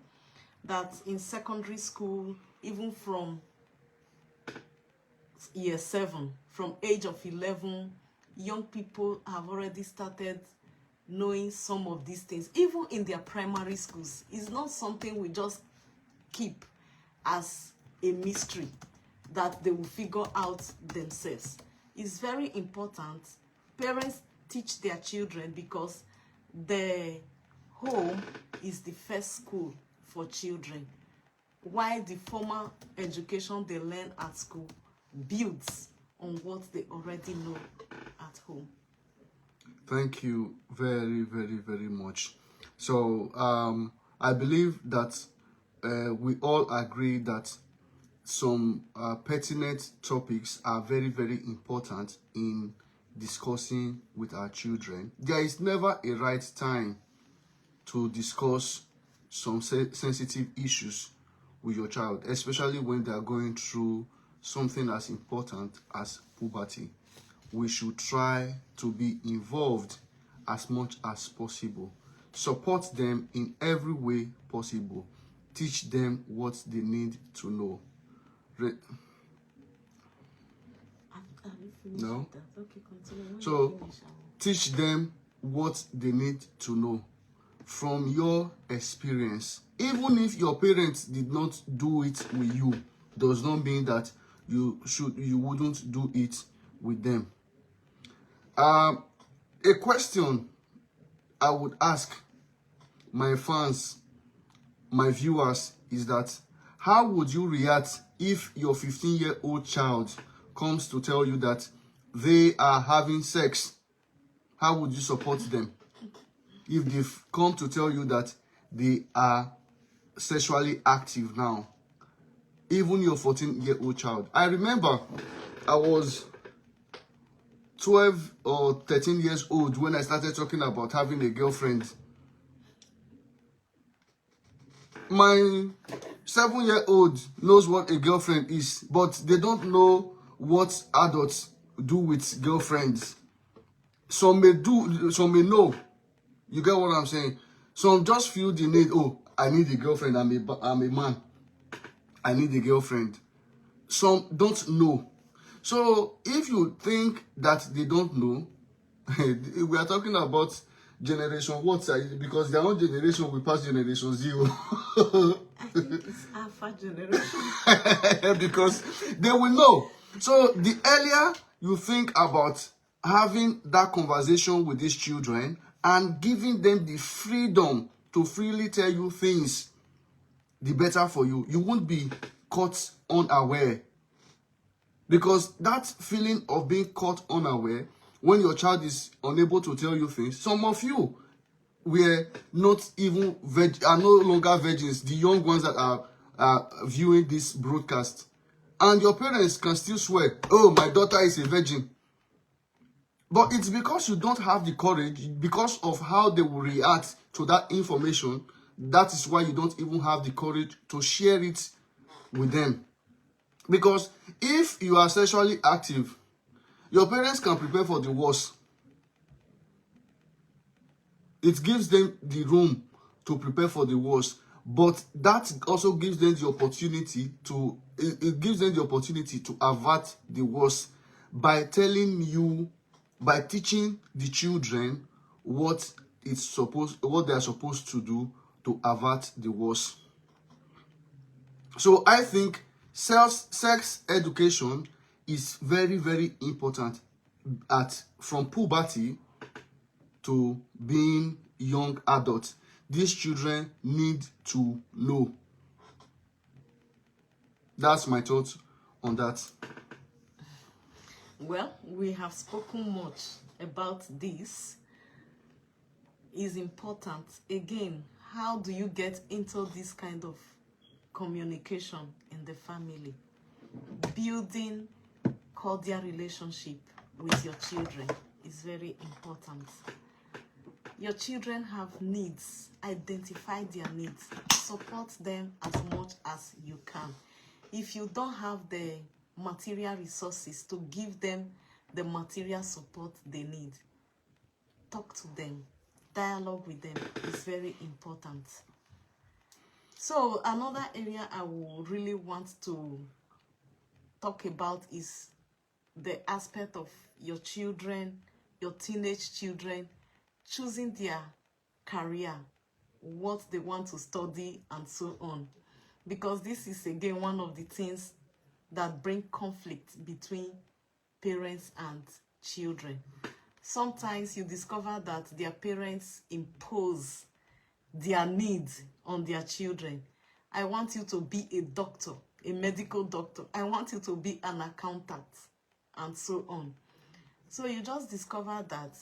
that in secondary school, even from year 7, from age of 11, young people have already started knowing some of these things. Even in their primary schools, it's not something we just keep as a mystery that they will figure out themselves. It's very important parents teach their children, because the home is the first school for children, while the formal education they learn at school builds on what they already know at home. Thank you very, very, very much. So I believe that we all agree that some pertinent topics are very, very important in discussing with our children. There is never a right time to discuss some sensitive issues with your child, especially when they are going through something as important as puberty. We should try to be involved as much as possible. Support them in every way possible. Teach them what they need to know. No? Okay, continue. When you So, finish, teach them what they need to know from your experience. Even if your parents did not do it with you, does not mean that you wouldn't do it with them. A question I would ask my fans, my viewers, is that how would you react if your 15-year-old child comes to tell you that they are having sex? How would you support them? If they've come to tell you that they are sexually active now, even your 14-year-old child. I remember I was 12 or 13 years old when I started talking about having a girlfriend. My 7-year-old knows what a girlfriend is, but they don't know what adults do with girlfriends. Some may do, some may know. You get what I'm saying? Some just feel the need, oh, I need a girlfriend, I'm a man. I need a girlfriend. Some don't know. So if you think that they don't know, we are talking about generation what? Because their own generation will pass generation zero. I think it's alpha generation. Because they will know. So the earlier you think about having that conversation with these children and giving them the freedom to freely tell you things, the better for you. You won't be caught unaware. Because that feeling of being caught unaware, when your child is unable to tell you things, some of you were not even are no longer virgins, the young ones that are viewing this broadcast. And your parents can still swear, oh, my daughter is a virgin. But it's because you don't have the courage, because of how they will react to that information. That is why you don't even have the courage to share it with them. Because if you are sexually active, your parents can prepare for the worst. It gives them the room to prepare for the worst. But that also gives them the opportunity to, it gives them the opportunity to avert the worst by telling you, by teaching the children what they are supposed to do to avert the worst. So I think sex education is very, very important from puberty to being young adults. These children need to know. That's my thoughts on that. Well, we have spoken much about this. Is important. Again, how do you get into this kind of communication in the family? Building cordial relationship with your children is very important. Your children have needs. Identify their needs. Support them as much as you can. If you don't have the material resources to give them the material support they need, talk to them. Dialogue with them is very important. So another area I would really want to talk about is the aspect of your children, your teenage children, choosing their career, what they want to study, and so on. Because this is again one of the things that bring conflict between parents and children. Sometimes you discover that their parents impose their needs on their children. I want you to be a doctor, a medical doctor. I want you to be an accountant, and so on. So you just discover that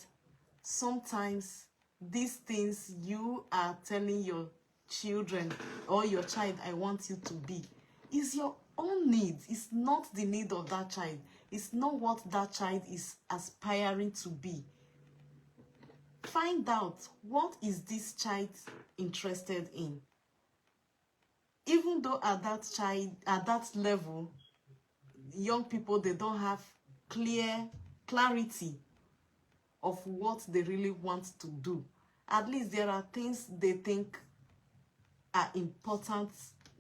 sometimes these things you are telling your children or your child, I want you to be, is your own need. It's not the need of that child. It's not what that child is aspiring to be. Find out, what is this child interested in? Even though at that level, young people, they don't have clarity of what they really want to do. At least there are things they think are important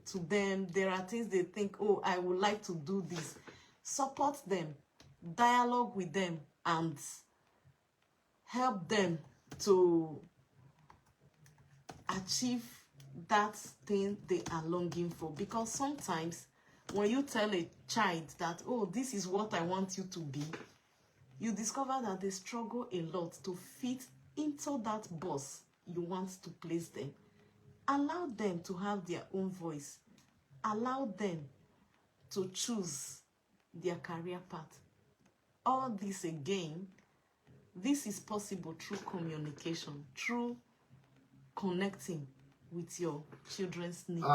to them. There are things they think, oh, I would like to do this. Support them, dialogue with them, and help them to achieve that thing they are longing for. Because sometimes when you tell a child that, oh, this is what I want you to be, you discover that they struggle a lot to fit into that box you want to place them. Allow them to have their own voice. Allow them to choose their career path. All this again, this is possible through communication, through connecting with your children's needs.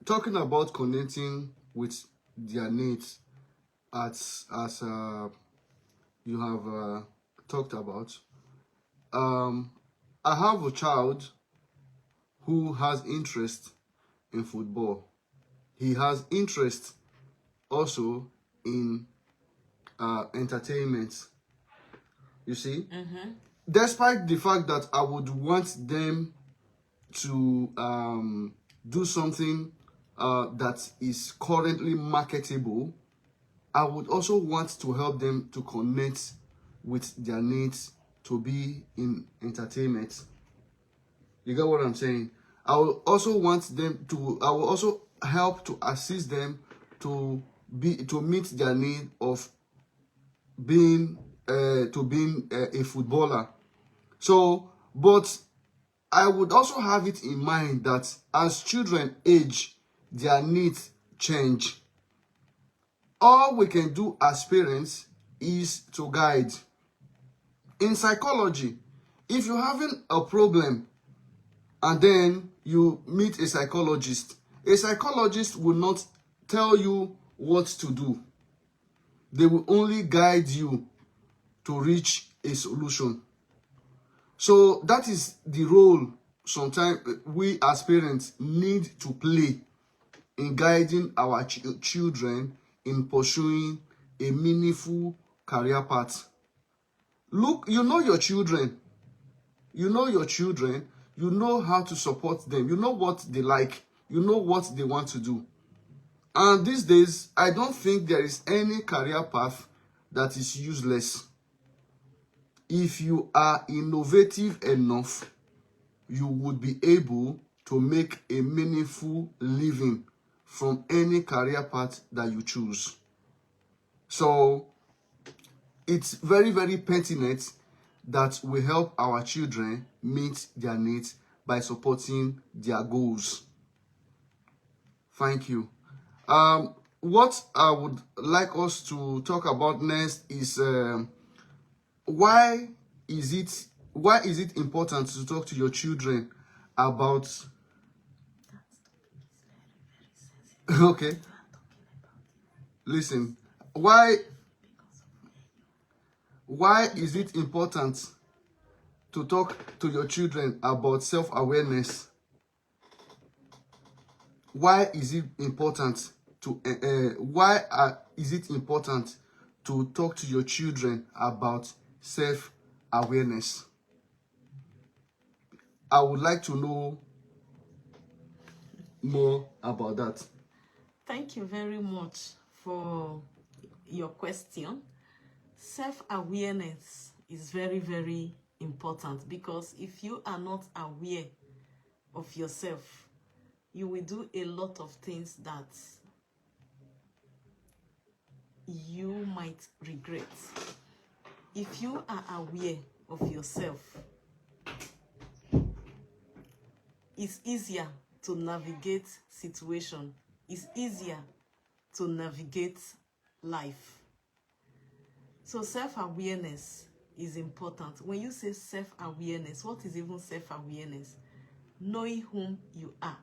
Talking about connecting with their needs, as you have talked about, I have a child who has interest in football. He has interest also in entertainment. You see? Mm-hmm. Despite the fact that I would want them to do something that is currently marketable, I would also want to help them to connect with their needs to be in entertainment. You get what I'm saying? I will also help to assist them to meet their need of being a footballer. So, but I would also have it in mind that as children age, their needs change. All we can do as parents is to guide. In psychology, if you're having a problem and then you meet a psychologist will not tell you what to do. They will only guide you to reach a solution. So that is the role sometimes we as parents need to play in guiding our children in pursuing a meaningful career path. Look, you know your children. You know how to support them. You know what they like. You know what they want to do. And these days, I don't think there is any career path that is useless. If you are innovative enough, you would be able to make a meaningful living from any career path that you choose. So it's very, very pertinent that we help our children meet their needs by supporting their goals. Thank you. What I would like us to talk about next is why is it important to talk to your children about okay, listen, why is it important to talk to your children about self-awareness? Why is it important to talk to your children about self-awareness? I would like to know more about that. Thank you very much for your question. Self-awareness is very, very important, because if you are not aware of yourself, you will do a lot of things that you might regret. If you are aware of yourself, it's easier to navigate situation. It's easier to navigate life. So self-awareness is important. When you say self-awareness, what is even self-awareness? Knowing whom you are.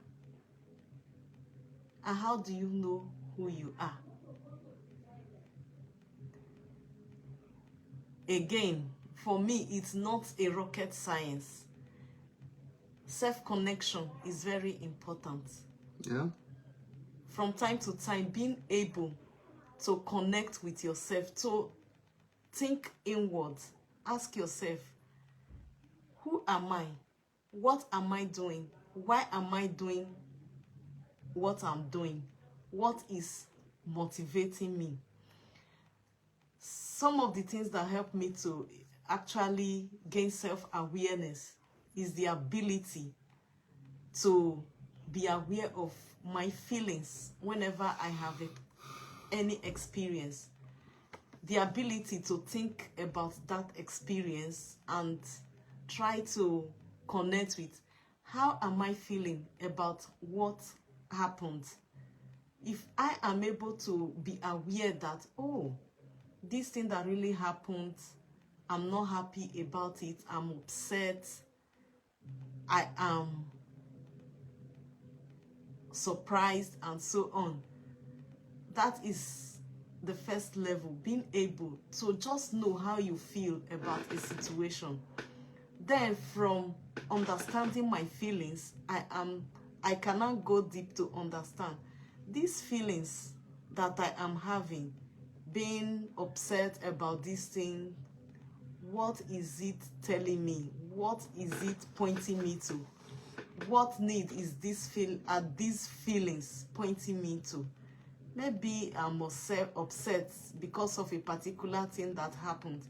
And how do you know who you are? Again, for me, it's not a rocket science. Self-connection is very important. Yeah. From time to time, being able to connect with yourself, to think inward, ask yourself, who am I? What am I doing? Why am I doing what I'm doing? What is motivating me? Some of the things that help me to actually gain self-awareness is the ability to be aware of my feelings whenever I have any experience. The ability to think about that experience and try to connect with how am I feeling about what happened. If I am able to be aware that, oh, this thing that really happened, I'm not happy about it, I'm upset, I am surprised, and so on. That is the first level, being able to just know how you feel about a situation. Then from understanding my feelings, I cannot go deep to understand these feelings that I am having, being upset about this thing. What is it telling me? What is it pointing me to? What need is these feelings pointing me to? Maybe I'm upset because of a particular thing that happened.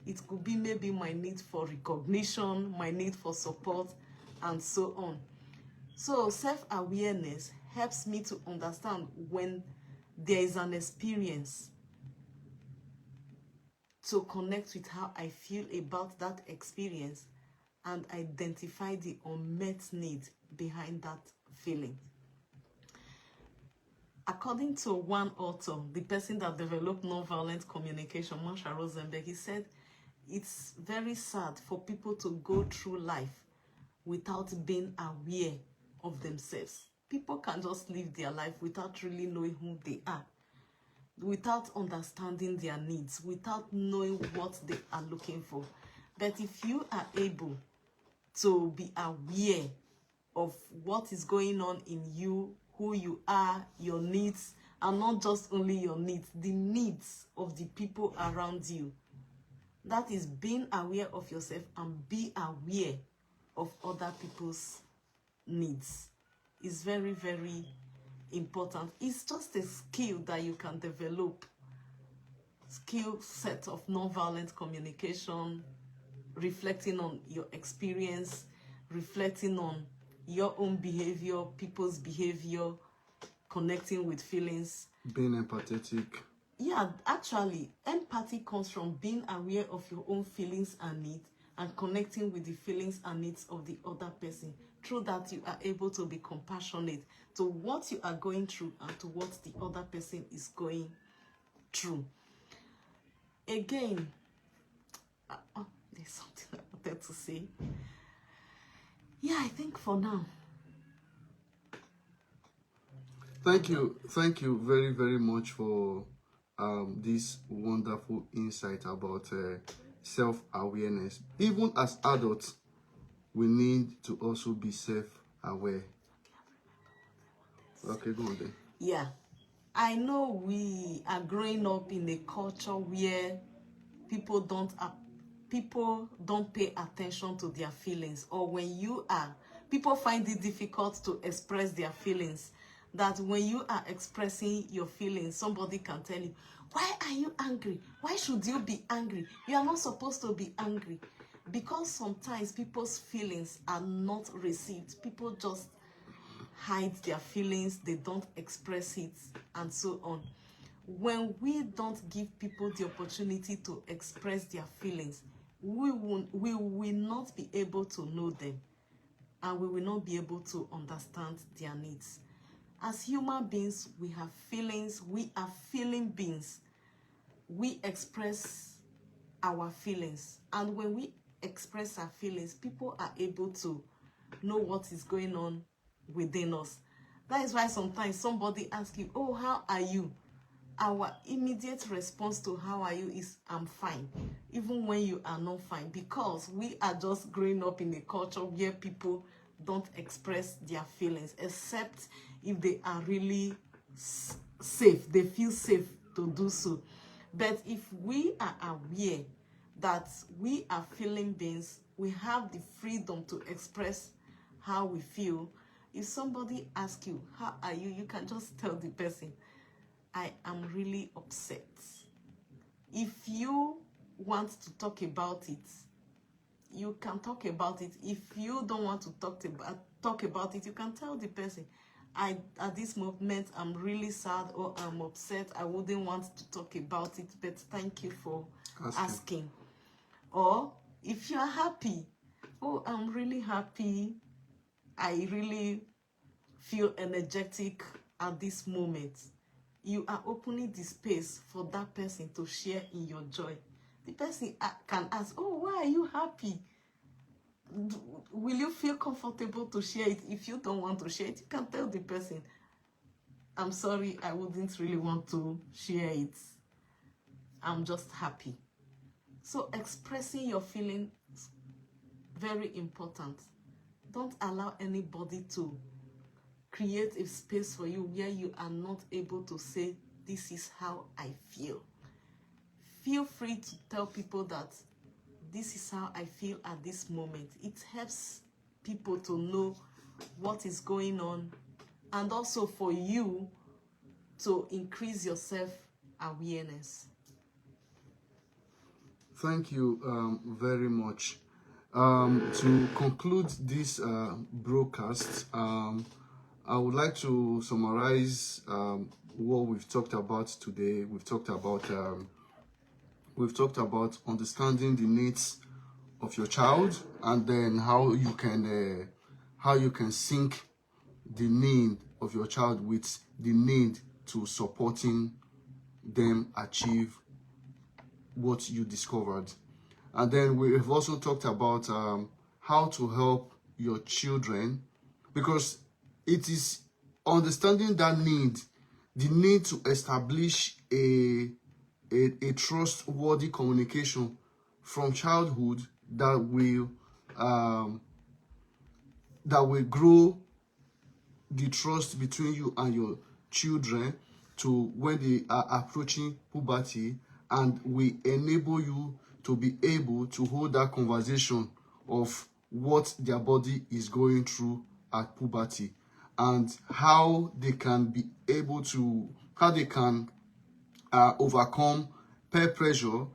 It could be maybe my need for recognition, my need for support, and so on. So self-awareness helps me to understand when there is an experience, to connect with how I feel about that experience and identify the unmet need behind that feeling. According to one author, the person that developed nonviolent communication, Marshall Rosenberg, he said, it's very sad for people to go through life without being aware of themselves. People can just live their life without really knowing who they are, without understanding their needs, without knowing what they are looking for. But if you are able to be aware of what is going on in you, who you are, your needs, and not just only your needs, the needs of the people around you. That is being aware of yourself and be aware of other people's needs. Is very, very important. It's just a skill that you can develop. Skill set of nonviolent communication, reflecting on your experience, reflecting on your own behavior, people's behavior, connecting with feelings. Being empathetic. Yeah, actually, empathy comes from being aware of your own feelings and needs and connecting with the feelings and needs of the other person. Through that, you are able to be compassionate to what you are going through and to what the other person is going through. Again, there's something I wanted to say. Yeah, I think for now. Thank you very, very much for this wonderful insight about self-awareness. Even as adults, we need to also be self-aware. Okay, go on then. Yeah, I know we are growing up in a culture where people don't pay attention to their feelings, or when people find it difficult to express their feelings. That when you are expressing your feelings, somebody can tell you, why are you angry? Why should you be angry? You are not supposed to be angry. Because sometimes people's feelings are not received. People just hide their feelings, they don't express it, and so on. When we don't give people the opportunity to express their feelings, we will not be able to know them, and we will not be able to understand their needs. As human beings, we have feelings. We are feeling beings. We express our feelings. And when we express our feelings, people are able to know what is going on within us. That is why sometimes somebody asks you, oh, how are you? Our immediate response to how are you is, I'm fine, even when you are not fine, because we are just growing up in a culture where people don't express their feelings, except if they are really safe, they feel safe to do so. But if we are aware that we are feeling beings, we have the freedom to express how we feel. If somebody asks you, how are you? You can just tell the person, I am really upset. If you want to talk about it, you can talk about it. If you don't want to talk about it, you can tell the person, at this moment I'm really sad or I'm upset. I wouldn't want to talk about it, but thank you for asking. Or if you are happy, oh, I'm really happy. I really feel energetic at this moment. You are opening the space for that person to share in your joy. The person can ask, oh, why are you happy? Will you feel comfortable to share it? If you don't want to share it, you can tell the person, I'm sorry, I wouldn't really want to share it. I'm just happy. So expressing your feelings, very important. Don't allow anybody to create a space for you where you are not able to say, this is how I feel. Feel free to tell people that this is how I feel at this moment. It helps people to know what is going on, and also for you to increase your self-awareness. Thank you very much. To conclude this broadcast, I would like to summarize what we've talked about today. We've talked about understanding the needs of your child, and then how you can sync the need of your child with the need to supporting them achieve what you discovered. And then we've also talked about how to help your children, because it is understanding that need, the need to establish a trustworthy communication from childhood that will grow the trust between you and your children to when they are approaching puberty, and we enable you to be able to hold that conversation of what their body is going through at puberty, and how they can overcome peer pressure,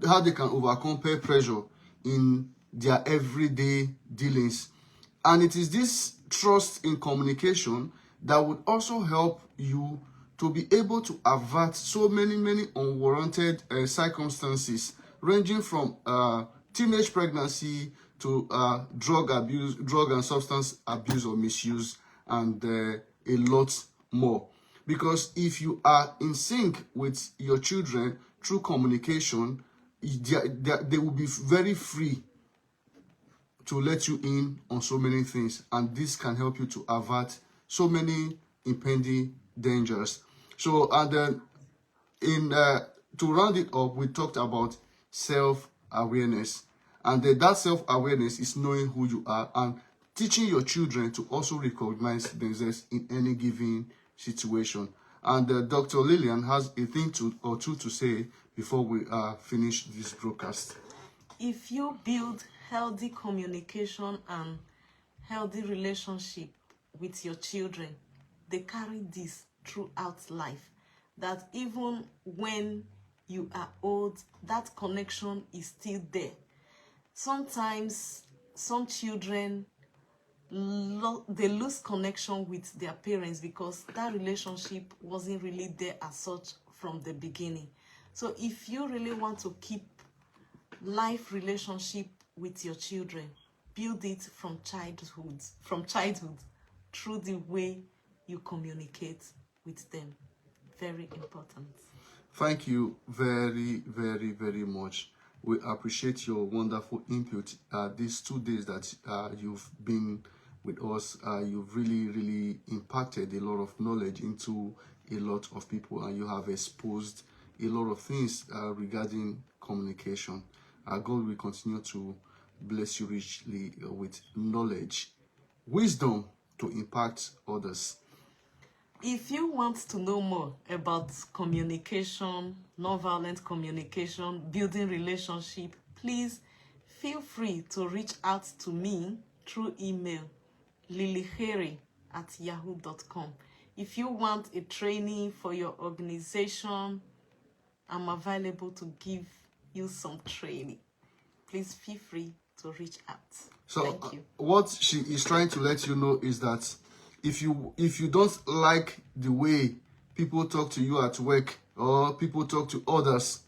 how they can overcome peer pressure in their everyday dealings. And it is this trust in communication that would also help you to be able to avert so many unwarranted circumstances, ranging from teenage pregnancy to drug and substance abuse or misuse, and a lot more. Because if you are in sync with your children through communication, they will be very free to let you in on so many things, and this can help you to avert so many impending dangers. So, and then to round it up, we talked about self-awareness, and that self-awareness is knowing who you are and teaching your children to also recognize themselves in any given situation. And Dr. Lillian has a thing or two to say before we finish this broadcast. If you build healthy communication and healthy relationship with your children, they carry this throughout life, that even when you are old, that connection is still there. Sometimes some children, they lose connection with their parents because that relationship wasn't really there as such from the beginning. So if you really want to keep life relationship with your children, build it from childhood through the way you communicate with them. Very important. Thank you very, very, very much. We appreciate your wonderful input. These 2 days that you've been with us, you've really, really impacted a lot of knowledge into a lot of people, and you have exposed a lot of things regarding communication. God will continue to bless you richly with knowledge, wisdom to impact others. If you want to know more about communication, nonviolent communication, building relationship, please feel free to reach out to me through email, lilyhere@yahoo.com. If you want a training for your organization, I'm available to give you some training. Please feel free to reach out. So thank you. What she is trying to let you know is that if you don't like the way people talk to you at work or people talk to others,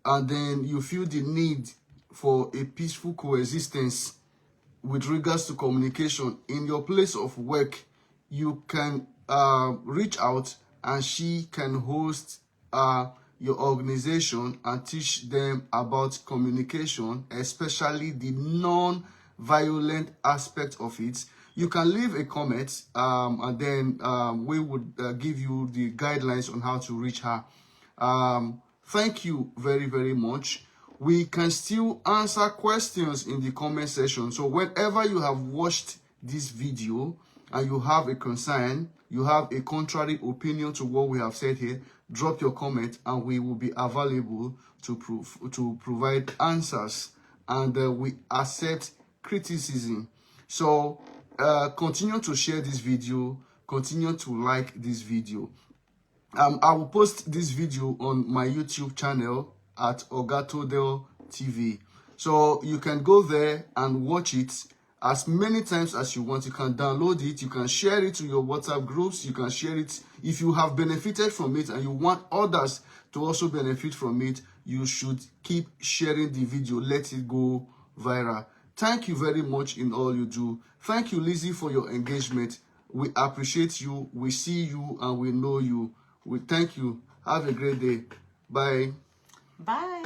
and then you feel the need for a peaceful coexistence with regards to communication in your place of work, you can reach out, and she can host your organization and teach them about communication, especially the non-violent aspect of it. You can leave a comment, and then we would give you the guidelines on how to reach her. Thank you very, very much. We can still answer questions in the comment section. So whenever you have watched this video and you have a concern, you have a contrary opinion to what we have said here, drop your comment and we will be available to provide answers, and we accept criticism. So continue to share this video, continue to like this video. I will post this video on my YouTube channel at Ogatodel TV. So you can go there and watch it as many times as you want. You can download it, you can share it to your WhatsApp groups, you can share it. If you have benefited from it and you want others to also benefit from it, you should keep sharing the video. Let it go viral. Thank you very much in all you do. Thank you, Lizzie, for your engagement. We appreciate you, we see you, and we know you. We thank you. Have a great day. Bye. Bye.